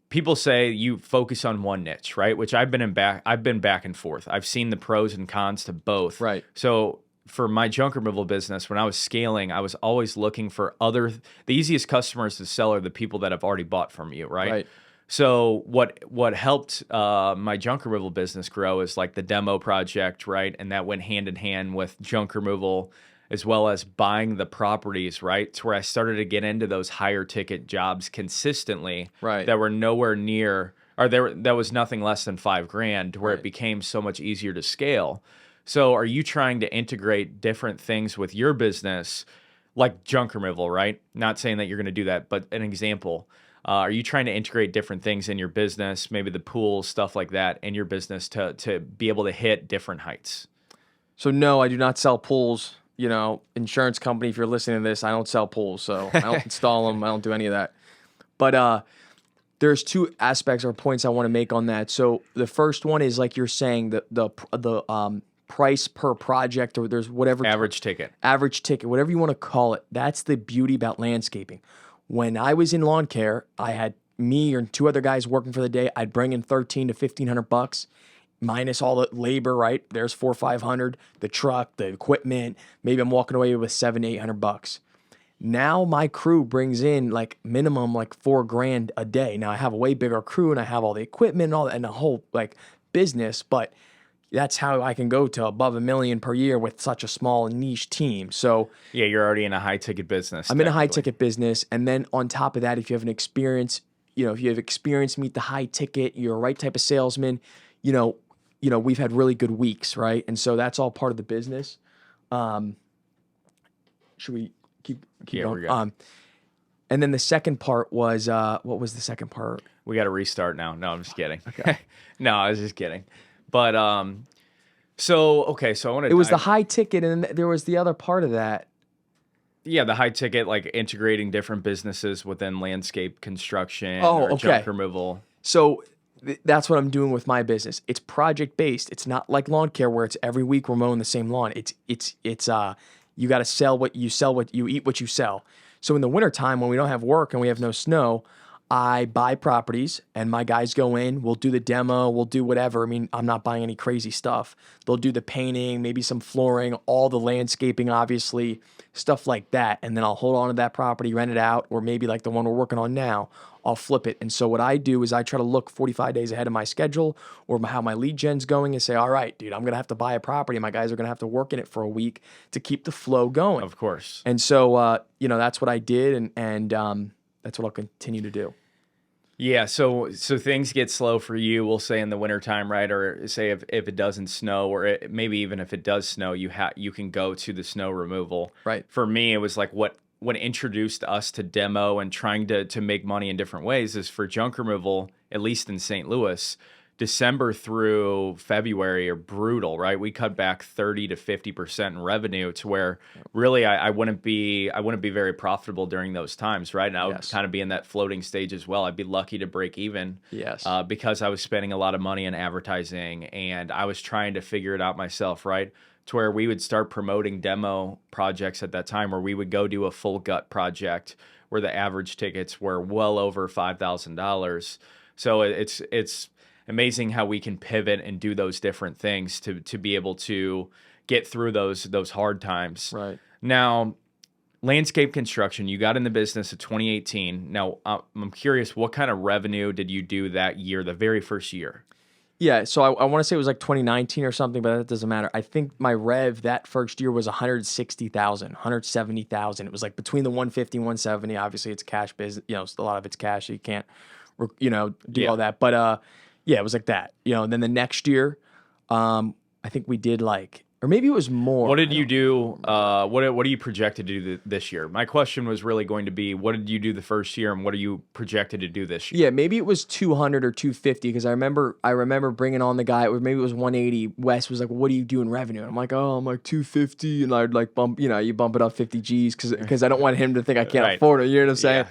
people say you focus on one niche, right? Which I've been back and forth. I've seen the pros and cons to both. Right. So for my junk removal business, when I was scaling, I was always looking for the easiest customers to sell are the people that have already bought from you, right? Right. So what helped my junk removal business grow is like the demo project, right? And that went hand in hand with junk removal, as well as buying the properties, right? It's where I started to get into those higher ticket jobs consistently, right, that were nowhere near, or that was nothing less than $5,000, where it became so much easier to scale. So are you trying to integrate different things with your business, like junk removal, right? Not saying that you're going to do that, but an example. Are you trying to integrate different things in your business, maybe the pool, stuff like that, in your business to be able to hit different heights? So no, I do not sell pools. Insurance company, if you're listening to this, I don't sell pools, so I don't install them. I don't do any of that. But there's two aspects or points I want to make on that. So the first one is, like you're saying, the price per project, or there's whatever average ticket, whatever you want to call it. That's the beauty about landscaping. When I was in lawn care, I had me and two other guys working for the day. I'd bring in $1,300 to $1,500 minus all the labor, right? There's $400 or $500, the truck, the equipment. Maybe I'm walking away with $700 to $800. Now my crew brings in like minimum like $4,000 a day. Now I have a way bigger crew and I have all the equipment and all that and the whole like business, but that's how I can go to above $1 million per year with such a small niche team. So yeah, you're already in a high ticket business. I'm in a high ticket business. And then on top of that, if you have an experience, if you have experience, meet the high ticket, you're a right type of salesman, we've had really good weeks, right? And so that's all part of the business. Should we keep going? And then the second part was, what was the second part? We got to restart now. No, I'm just kidding. Okay. No, I was just kidding. But so I want to. It was the high ticket, and there was the other part of that. Yeah, the high ticket, like integrating different businesses within landscape construction or junk removal. So that's what I'm doing with my business. It's project based. It's not like lawn care where it's every week we're mowing the same lawn. It's you got to sell what you eat what you sell. So in the wintertime when we don't have work and we have no snow, I buy properties and my guys go in, we'll do the demo, we'll do whatever. I mean, I'm not buying any crazy stuff. They'll do the painting, maybe some flooring, all the landscaping, obviously, stuff like that. And then I'll hold on to that property, rent it out, or maybe like the one we're working on now, I'll flip it. And so what I do is I try to look 45 days ahead of my schedule or how my lead gen's going and say, all right, dude, I'm going to have to buy a property. My guys are going to have to work in it for a week to keep the flow going. Of course. And so, that's what I did. And that's what I'll continue to do. Yeah, so things get slow for you, we'll say in the wintertime, right? Or say if it doesn't snow, or maybe even if it does snow, you can go to the snow removal. Right. For me, it was like what introduced us to demo and trying to make money in different ways is for junk removal, at least in St. Louis. December through February are brutal, right? We cut back 30 to 50% in revenue to where really I wouldn't be very profitable during those times, right? And I would kind of be in that floating stage as well. I'd be lucky to break even, because I was spending a lot of money in advertising and I was trying to figure it out myself, right? To where we would start promoting demo projects at that time, where we would go do a full gut project where the average tickets were well over $5,000. So it's amazing how we can pivot and do those different things to be able to get through those hard times. Right. Now, landscape construction, you got in the business in 2018. Now, I'm curious, what kind of revenue did you do that year, the very first year? Yeah, so I want to say it was like 2019 or something, but that doesn't matter. I think my rev that first year was 160,000, 170,000. It was like between the 150 and 170. Obviously, it's cash business. A lot of it's cash, so you can't, do all that. But yeah, it was like that. And then the next year, I think we did or maybe it was more. What did you do? What are you projected to do this year? My question was really going to be, what did you do the first year, and what are you projected to do this year? Yeah, maybe it was 200 or 250 because I remember bringing on the guy, or maybe it was 180. Wes was like, "What do you do in revenue?" And I'm like, "Oh, I'm like 250," and I'd like bump, you bump it up 50 G's because I don't want him to think I can't afford it. You know what I'm saying?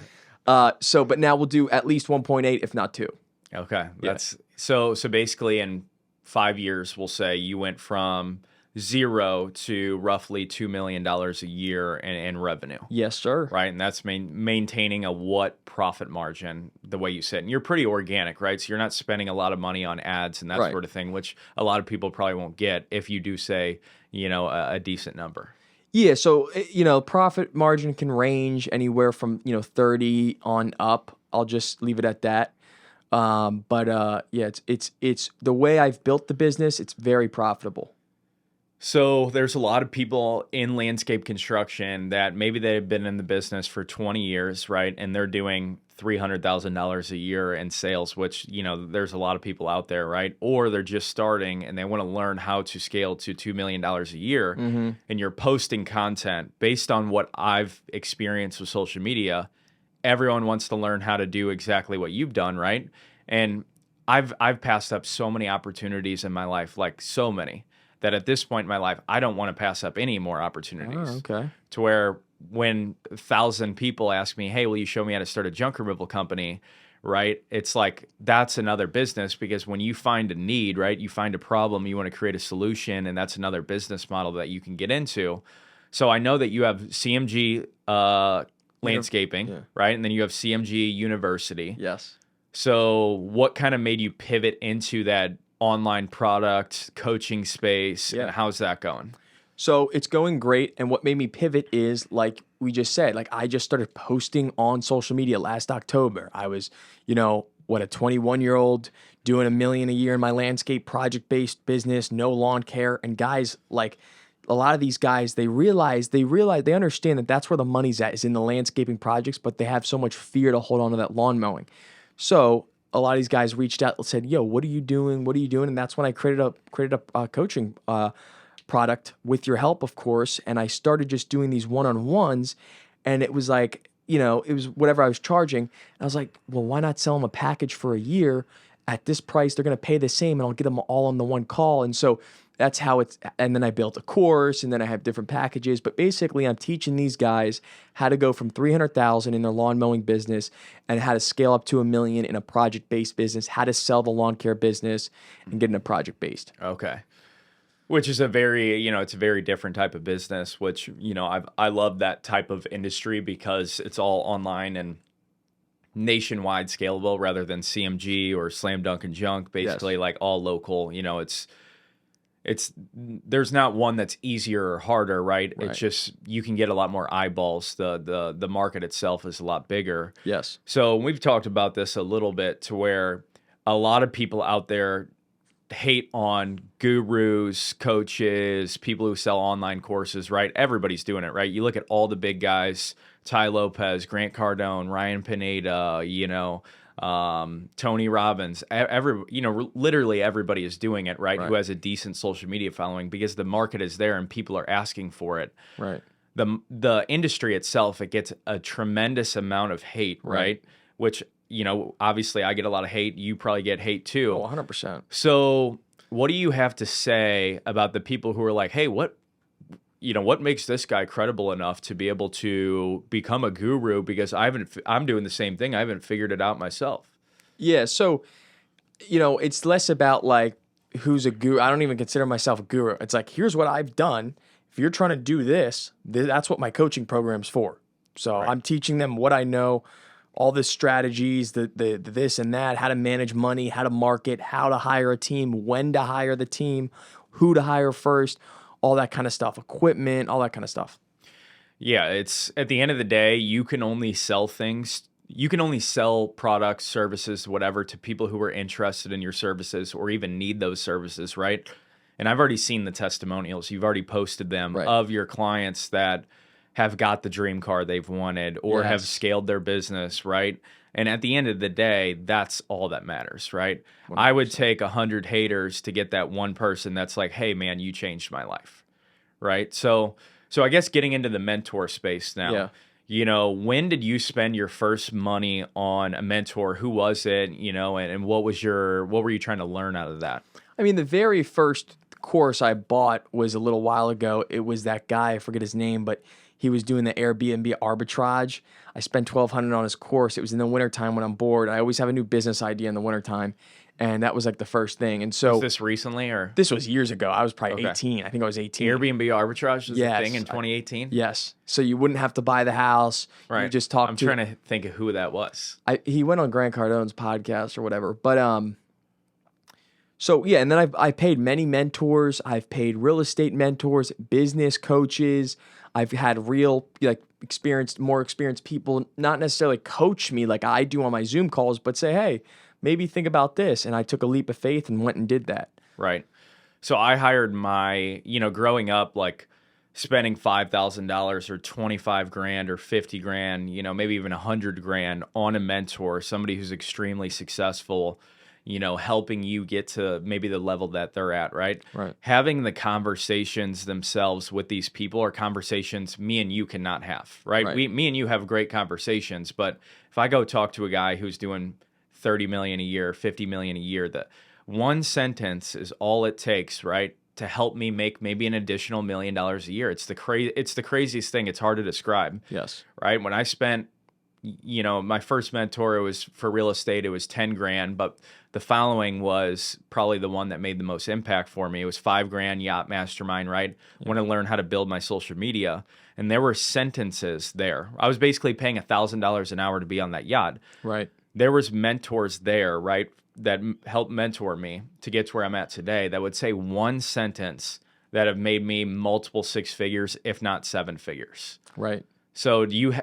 Yeah. But now we'll do at least 1.8, if not 2. Okay, that's so basically in 5 years, we'll say you went from 0 to roughly $2 million a year in revenue. Yes, sir. Right, and that's maintaining a what profit margin, the way you said. And you're pretty organic, right? So you're not spending a lot of money on ads and that sort of thing, which a lot of people probably won't get if you do say, a decent number. Yeah, so profit margin can range anywhere from 30 on up. I'll just leave it at that. It's the way I've built the business. It's very profitable. So there's a lot of people in landscape construction that maybe they've been in the business for 20 years, right? And they're doing $300,000 a year in sales, which, there's a lot of people out there, right? Or they're just starting and they want to learn how to scale to $2 million a year. Mm-hmm. And you're posting content based on what I've experienced with social media. Everyone wants to learn how to do exactly what you've done, right? And I've passed up so many opportunities in my life, like so many, that at this point in my life, I don't want to pass up any more opportunities. Oh, okay. To where when 1,000 people ask me, "Hey, will you show me how to start a junk removal company?" Right? It's like, that's another business, because when you find a need, right? You find a problem, you want to create a solution, and that's another business model that you can get into. So I know that you have CMG landscaping, right? And then you have CMG University. Yes. So what kind of made you pivot into that online product coaching space, and how's that going? So it's going great. And what made me pivot is, like we just said, I just started posting on social media last October. I was, a 21-year-old doing $1 million a year in my landscape project-based business, no lawn care. And guys, a lot of these guys, they understand that that's where the money's at, is in the landscaping projects, but they have so much fear to hold on to that lawn mowing. So a lot of these guys reached out and said, "Yo, what are you doing? What are you doing?" And that's when I created a coaching product with your help, of course. And I started just doing these one-on-ones, and it was it was whatever I was charging. And I was like, well, why not sell them a package for a year at this price? They're going to pay the same, and I'll get them all on the one call. And so that's how and then I built a course, and then I have different packages. But basically, I'm teaching these guys how to go from 300,000 in their lawn mowing business and how to scale up to $1 million in a project-based business, how to sell the lawn care business and get in a project-based. Okay. Which is a very, it's a very different type of business, which, I love that type of industry because it's all online and nationwide scalable rather than CMG or Slam Dunk and Junk, basically like all local. You know, it's there's not one that's easier or harder, right? It's just you can get a lot more eyeballs. The market itself is a lot bigger. Yes. So we've talked about this a little bit to where a lot of people out there hate on gurus, coaches, people who sell online courses, right? Everybody's doing it, right? You look at all the big guys, Ty Lopez, Grant Cardone, Ryan Pineda, you know, Tony Robbins, literally everybody is doing it, right? Who has a decent social media following because the market is there and people are asking for it. Right. The industry itself, it gets a tremendous amount of hate, right? Which, you know, obviously I get a lot of hate. You probably get hate too. Oh, 100%. So what do you have to say about the people who are like, hey, what makes this guy credible enough to be able to become a guru? Because I'm doing the same thing. I haven't figured it out myself. Yeah. So, you know, it's less about like who's a guru. I don't even consider myself a guru. It's like, here's what I've done. If you're trying to do this, that's what my coaching program's for. So I'm teaching them what I know, all the strategies, the this and that, how to manage money, how to market, how to hire a team, when to hire the team, who to hire first, all that kind of stuff, equipment, all that kind of stuff. Yeah, it's at the end of the day, you can only sell things. You can only sell products, services, whatever, to people who are interested in your services or even need those services, right? And I've already seen the testimonials. You've already posted them of your clients that have got the dream car they've wanted or have scaled their business, right? And at the end of the day, that's all that matters, right? 100%. I would take 100 haters to get that one person that's like, hey, man, you changed my life, right? So I guess getting into the mentor space now, you know, when did you spend your first money on a mentor? Who was it, you know, and what were you trying to learn out of that? I mean, the very first course I bought was a little while ago. It was that guy, I forget his name, but he was doing the Airbnb arbitrage. I spent $1,200 on his course. It was in the wintertime when I'm bored. I always have a new business idea in the wintertime. And that was like the first thing. And so was this recently or? This was years ago. I was probably 18. I think I was 18. Airbnb arbitrage was a thing in 2018? Yes. So you wouldn't have to buy the house. Right. You just talk I'm trying to think of who that was. He went on Grant Cardone's podcast or whatever. But so yeah, and then I paid many mentors. I've paid real estate mentors, business coaches. I've had real more experienced people not necessarily coach me like I do on my Zoom calls, but say, hey, maybe think about this. And I took a leap of faith and went and did that. Right. So I hired growing up, like spending $5,000 or 25 grand or 50 grand, you know, maybe even 100 grand on a mentor, somebody who's extremely successful, you know, helping you get to maybe the level that they're at, right? Right. Having the conversations themselves with these people are conversations me and you cannot have, right? Me and you have great conversations, but if I go talk to a guy who's doing 30 million a year, 50 million a year, that one sentence is all it takes, right? To help me make maybe an additional $1 million a year. It's the craziest thing. It's hard to describe. Yes. Right. When I spent, you know, my first mentor, it was for real estate. It was 10 grand, but the following was probably the one that made the most impact for me. It was 5 grand yacht mastermind, right? I want to learn how to build my social media. And there were sentences there. I was basically paying $1,000 an hour to be on that yacht. Right. There was mentors there, right, that helped mentor me to get to where I'm at today that would say one sentence that have made me multiple 6 figures, if not 7 figures. Right. So do you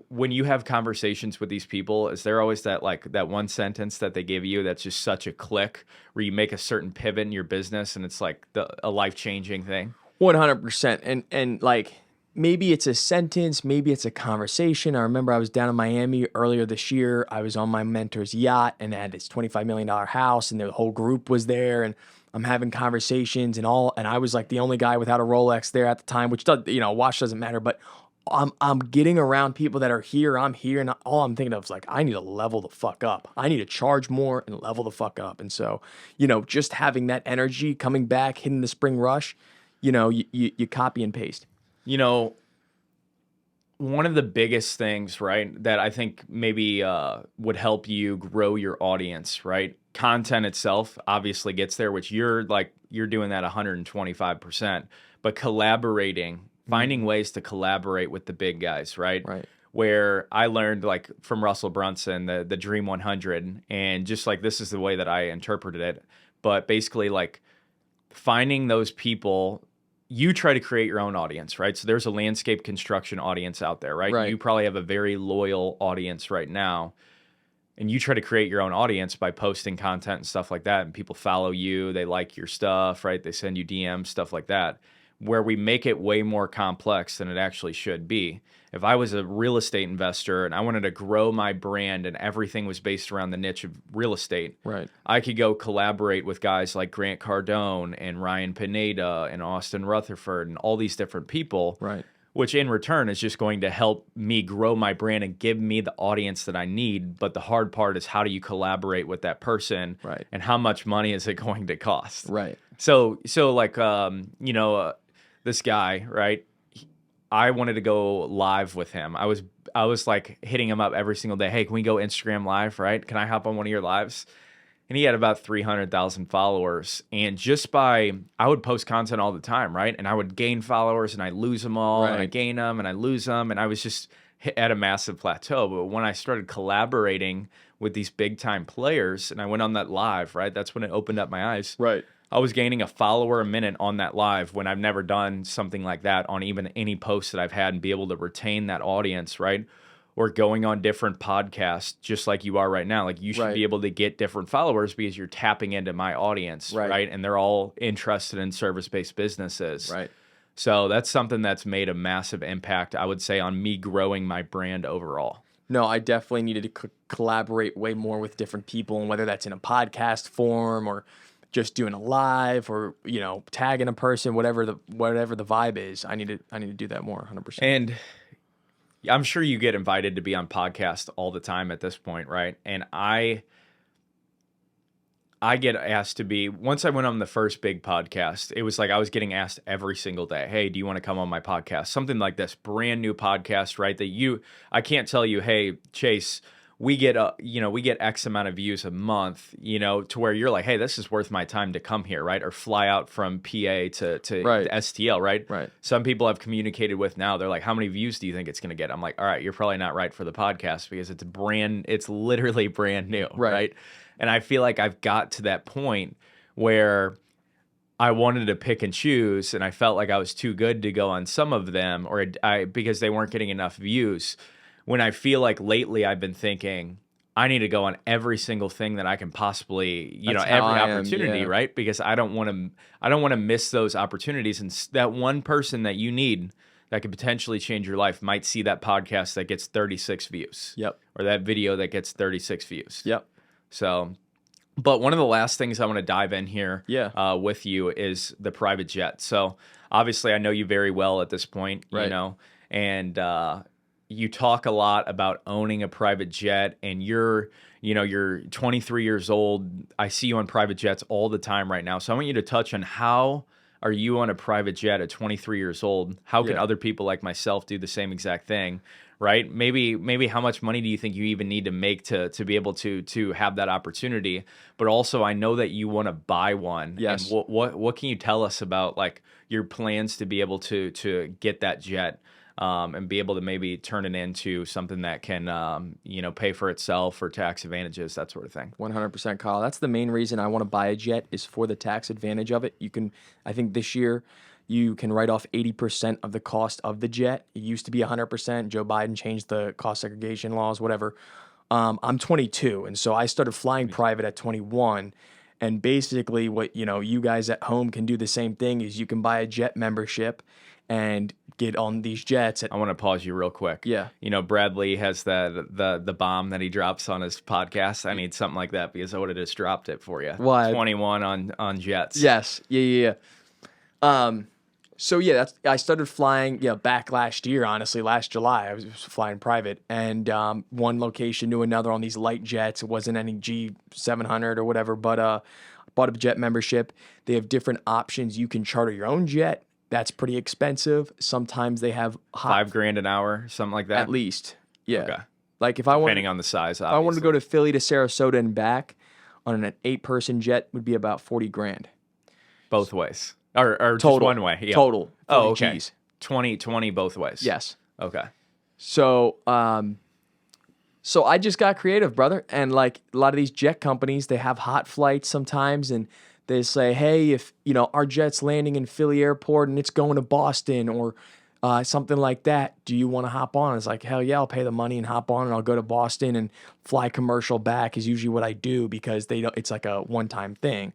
when you have conversations with these people, is there always that that one sentence that they give you that's just such a click where you make a certain pivot in your business and it's like a life-changing thing? 100%. And like maybe it's a sentence, maybe it's a conversation. I remember I was down in Miami earlier this year. I was on my mentor's yacht and had this $25 million house and the whole group was there and I'm having conversations and I was like the only guy without a Rolex there at the time, which does, you know, watch doesn't matter, but I'm getting around people that are here. I'm here, and all I'm thinking of is like, I need to level the fuck up. I need to charge more and level the fuck up. And so, you know, just having that energy coming back, hitting the spring rush, you know, you copy and paste. You know, one of the biggest things, right, that I think maybe would help you grow your audience, right? Content itself obviously gets there, which you're doing that 125%, but collaborating. Finding ways to collaborate with the big guys, right? Right. where I learned like from Russell Brunson, the Dream 100, and just like this is the way that I interpreted it. But basically, like finding those people, you try to create your own audience, right? So there's a landscape construction audience out there, right? Right. You probably have a very loyal audience right now. And you try to create your own audience by posting content and stuff like that. And people follow you, they like your stuff, right? They send you DMs, stuff like that, where we make it way more complex than it actually should be. If I was a real estate investor and I wanted to grow my brand and everything was based around the niche of real estate, Right. I could go collaborate with guys like Grant Cardone and Ryan Pineda and Austin Rutherford and all these different people, Right. which in return is just going to help me grow my brand and give me the audience that I need. But the hard part is how do you collaborate with that person, Right. and how much money is it going to cost? Right. So like, this guy, right? I wanted to go live with him. I was like hitting him up every single day. Hey, can we go Instagram live, right? Can I hop on one of your lives? And he had about 300,000 followers. And I would post content all the time, right? And I would gain followers and I lose them all. And I Right. gain them and I lose them. And I was just at a massive plateau. But when I started collaborating with these big time players and I went on that live, right? That's when it opened up my eyes. Right. I was gaining a follower a minute on that live when I've never done something like that on even any post that I've had and be able to retain that audience, right? Or going on different podcasts, just like you are right now. Like you should Right. be able to get different followers because you're tapping into my audience, Right. right? And they're all interested in service-based businesses. Right. So that's something that's made a massive impact, I would say, on me growing my brand overall. No, I definitely needed to collaborate way more with different people, and whether that's in a podcast form or just doing a live or tagging a person, whatever the vibe is, I need to do that more, 100%. And I'm sure you get invited to be on podcasts all the time at this point, right? And I get asked to be, once I went on the first big podcast, it was like I was getting asked every single day, hey, do you want to come on my podcast? Something like this, brand new podcast, right? I can't tell you, hey, Chase, we get X amount of views a month, to where you're like, hey, this is worth my time to come here, right? Or fly out from PA to Right. STL, right? Right. Some people I've communicated with now, they're like, how many views do you think it's going to get? I'm like, all right, you're probably not right for the podcast because it's literally brand new, right? And I feel like I've got to that point where I wanted to pick and choose, and I felt like I was too good to go on some of them, because they weren't getting enough views. When I feel like lately I've been thinking, I need to go on every single thing that I can possibly, That's every how I am, opportunity, yeah. right? Because I don't want to miss those opportunities. And that one person that you need that could potentially change your life might see that podcast that gets 36 views. Yep. Or that video that gets 36 views. Yep. So, but one of the last things I want to dive in here Yeah. with you is the private jet. So obviously I know you very well at this point, Right. and you talk a lot about owning a private jet, and you're 23 years old. I see you on private jets all the time right now. So I want you to touch on how are you on a private jet at 23 years old? How can Yeah. other people like myself do the same exact thing? Right? Maybe how much money do you think you even need to make to be able to have that opportunity? But also, I know that you want to buy one. Yes. And what can you tell us about like your plans to be able to get that jet? And be able to maybe turn it into something that can, pay for itself for tax advantages, that sort of thing. 100%, Kyle. That's the main reason I want to buy a jet, is for the tax advantage of it. I think this year you can write off 80% of the cost of the jet. It used to be 100%. Joe Biden changed the cost segregation laws, whatever. I'm 22, and so I started flying private at 21. And basically what, you guys at home can do the same thing, is you can buy a jet membership and get on these jets. I want to pause you real quick. Yeah. Brad Lee has the bomb that he drops on his podcast. I need something like that because I would have just dropped it for you. Why? 21 on jets. Yes. Yeah. So yeah, I started flying, back last year, honestly, last July. I was flying private, and one location to another on these light jets. It wasn't any G700 or whatever, but bought a jet membership. They have different options. You can charter your own jet. That's pretty expensive. Sometimes they have $5,000 an hour, something like that. at least. Yeah. Okay. Like if I Depending on the size, if I wanted to go to Philly to Sarasota and back on an 8-person jet, would be about $40,000 both ways. Or total. just one way. Yeah. Total. Oh, 40 okay. Gs. 20 both ways. Yes. Okay. So, so I just got creative, brother. And like a lot of these jet companies, they have hot flights sometimes, and they say, hey, if our jet's landing in Philly Airport and it's going to Boston or something like that, do you want to hop on? It's like, hell yeah, I'll pay the money and hop on, and I'll go to Boston and fly commercial back is usually what I do because it's like a one-time thing.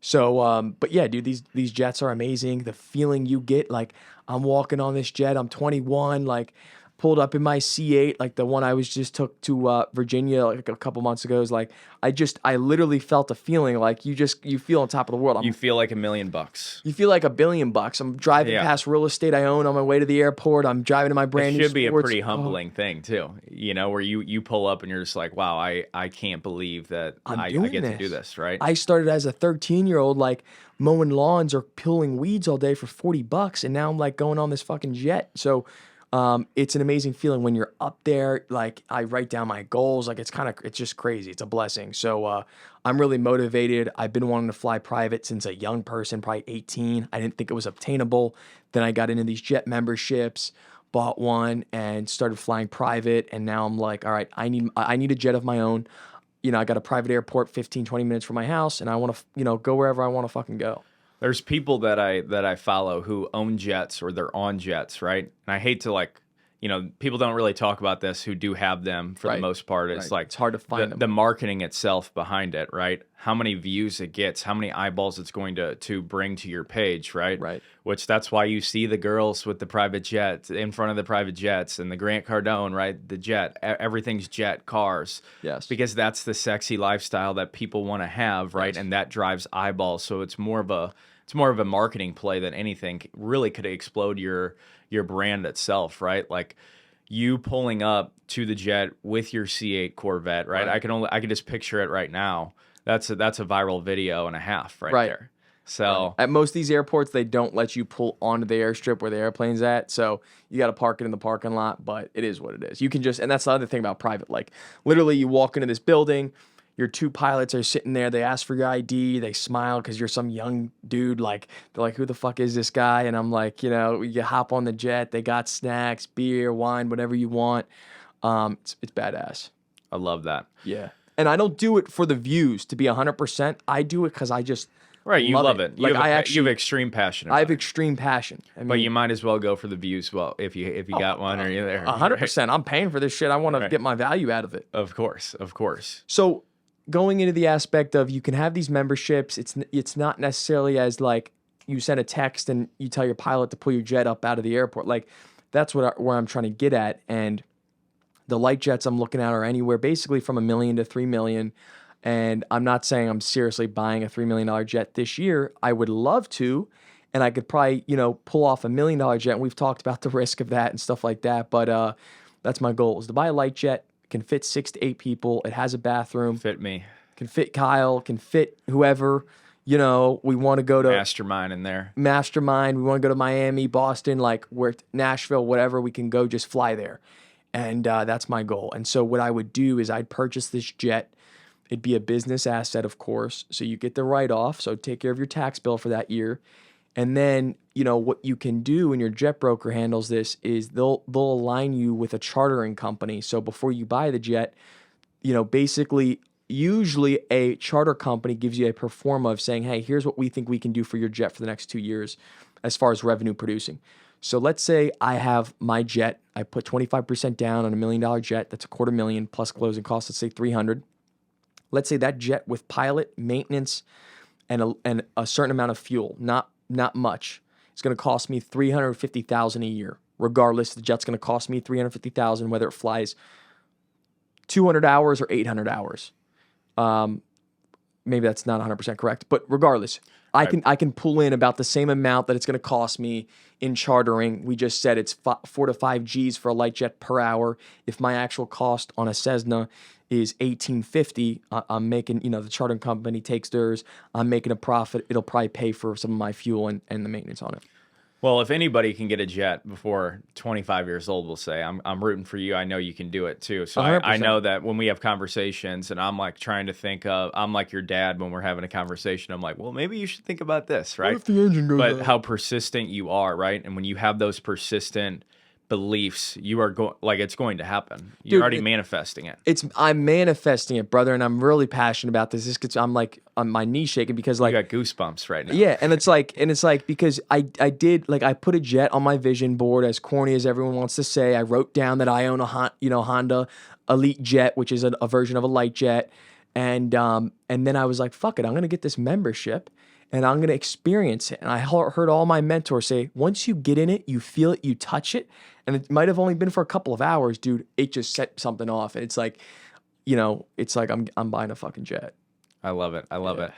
So, but yeah, dude, these jets are amazing. The feeling you get, like I'm walking on this jet, I'm 21, like pulled up in my C8, like the one I just took to Virginia like a couple months ago. Is like I literally felt a feeling like you feel on top of the world. You feel like $1 million bucks. You feel like $1 billion. I'm driving past real estate I own on my way to the airport. I'm driving to my brand new. It should be a pretty humbling thing too, where you pull up and you're just like, wow, I can't believe that I get to do this, right? I started as a 13-year-old, like mowing lawns or pulling weeds all day for $40, and now I'm like going on this fucking jet. So. It's an amazing feeling when you're up there. Like I write down my goals. Like it's just crazy. It's a blessing. So I'm really motivated. I've been wanting to fly private since a young person, probably 18. I didn't think it was obtainable. Then I got into these jet memberships, bought one, and started flying private. And now I'm like, all right, I need a jet of my own. I got a private airport 15, 20 minutes from my house, and I want to go wherever I want to fucking go. There's people that I follow who own jets or they're on jets, right? And I hate to people don't really talk about this who do have them for the most part. It's like it's hard to find them. The marketing itself behind it, right? How many views it gets, how many eyeballs it's going to bring to your page, right? Right. Which that's why you see the girls with the private jet in front of the private jets and the Grant Cardone, right? The jet, everything's jet cars. Yes. Because that's the sexy lifestyle that people want to have, right? Yes. And that drives eyeballs. So it's more of a marketing play than anything. Really could explode your brand itself, right? Like you pulling up to the jet with your C8 Corvette, right? I can just picture it right now. That's a viral video and a half right there. So at most of these airports, they don't let you pull onto the airstrip where the airplane's at. So you got to park it in the parking lot, but it is what it is. You can and that's the other thing about private. Like literally you walk into this building, your two pilots are sitting there. They ask for your ID. They smile because you're some young dude. Like they're like, "Who the fuck is this guy?" And I'm like, you hop on the jet. They got snacks, beer, wine, whatever you want. It's badass. I love that. Yeah, and I don't do it for the views. To be 100%, I do it because I just you love it. Like you have extreme passion. I have extreme passion. But you might as well go for the views. Well, if you got one, or you're there. 100%. I'm paying for this shit. I want to get my value out of it. Of course. So. Going into the aspect of you can have these memberships, it's not necessarily as like you send a text and you tell your pilot to pull your jet up out of the airport. Like that's where I'm trying to get at. And the light jets I'm looking at are anywhere basically from $1 million to $3 million. And I'm not saying I'm seriously buying a $3 million jet this year. I would love to, and I could probably pull off $1 million jet. And we've talked about the risk of that and stuff like that. But that's my goal, is to buy a light jet. Can fit 6 to 8 people. It has a bathroom. Fit me. Can fit Kyle. Can fit whoever. We want to go to Mastermind in there. Mastermind. We want to go to Miami, Boston, like Nashville, whatever. We can go just fly there, and that's my goal. And so what I would do is I'd purchase this jet. It'd be a business asset, of course. So you get the write-off. So take care of your tax bill for that year. And then, what you can do when your jet broker handles this is they'll align you with a chartering company. So before you buy the jet, basically, usually a charter company gives you a pro forma of saying, hey, here's what we think we can do for your jet for the next 2 years as far as revenue producing. So let's say I have my jet. I put 25% down on $1 million jet. That's $250,000 plus closing costs. Let's say $300,000. Let's say that jet with pilot, maintenance, and a certain amount of fuel, not much. It's going to cost me $350,000 a year. Regardless, the jet's going to cost me $350,000 whether it flies 200 hours or 800 hours. Maybe that's not 100% correct, but regardless, I can pull in about the same amount that it's going to cost me in chartering. We just said it's 4 to 5 G's for a light jet per hour. If my actual cost on a Cessna is $1,850, I'm making, the chartering company takes theirs. I'm making a profit. It'll probably pay for some of my fuel and the maintenance on it. Well, if anybody can get a jet before 25 years old, we'll say, I'm rooting for you. I know you can do it too. So I know that when we have conversations and I'm like trying to think of, I'm like your dad when we're having a conversation, I'm like, well, maybe you should think about this, right? What if the engine goes But out? how persistent you are, right? And when you have those persistent beliefs, you are going like it's going to happen. You're Dude, already manifesting it. I'm manifesting it, brother, and I'm really passionate about this. This gets, I'm like, my knees shaking because You like, got goosebumps right now. yeah, and it's like because I did, like, I put a jet on my vision board, as corny as everyone wants to say. I wrote down that I own a Honda Elite Jet, which is a version of a light jet, and then I was like, fuck it, I'm gonna get this membership. And I'm going to experience it. And I heard all my mentors say, once you get in it, you feel it, you touch it. And it might have only been for a couple of hours, dude. It just set something off. And it's like, it's like I'm buying a fucking jet. I love it. I love it.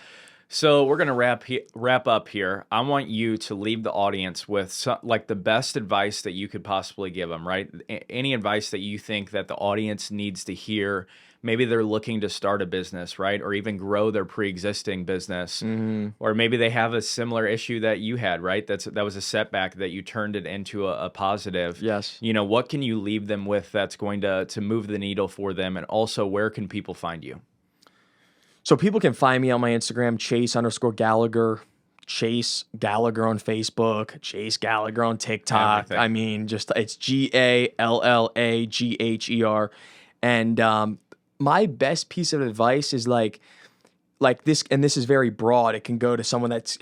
So we're gonna wrap up here. I want you to leave the audience with like the best advice that you could possibly give them. Right? Any advice that you think that the audience needs to hear. Maybe they're looking to start a business, right? Or even grow their pre-existing business. Or maybe they have a similar issue that you had, right? That was a setback that you turned it into a positive. Yes. What can you leave them with that's going to move the needle for them? And also, where can people find you? So people can find me on my Instagram, Chase_Gallagher, Chase Gallagher on Facebook, Chase Gallagher on TikTok. Everything. I mean, just it's GALLAGHER. And my best piece of advice is like this, and this is very broad. It can go to someone that's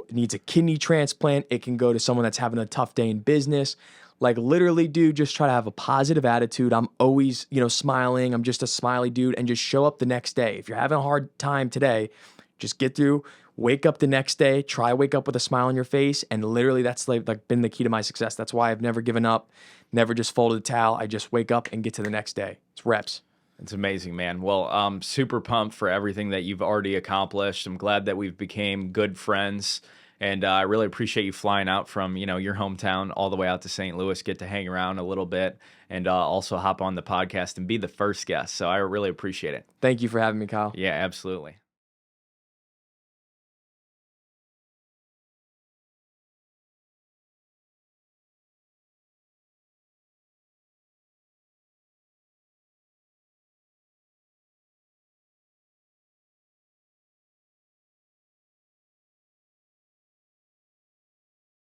needs a kidney transplant. It can go to someone that's having a tough day in business. Like, literally, dude, just try to have a positive attitude. I'm always, smiling. I'm just a smiley dude, and just show up the next day. If you're having a hard time today, just get through, wake up the next day, try wake up with a smile on your face. And literally that's like been the key to my success. That's why I've never given up, never just folded the towel. I just wake up and get to the next day. It's reps. It's amazing, man. Well, I'm super pumped for everything that you've already accomplished. I'm glad that we've became good friends. And I really appreciate you flying out from, your hometown all the way out to St. Louis, get to hang around a little bit, and also hop on the podcast and be the first guest. So I really appreciate it. Thank you for having me, Kyle. Yeah, absolutely.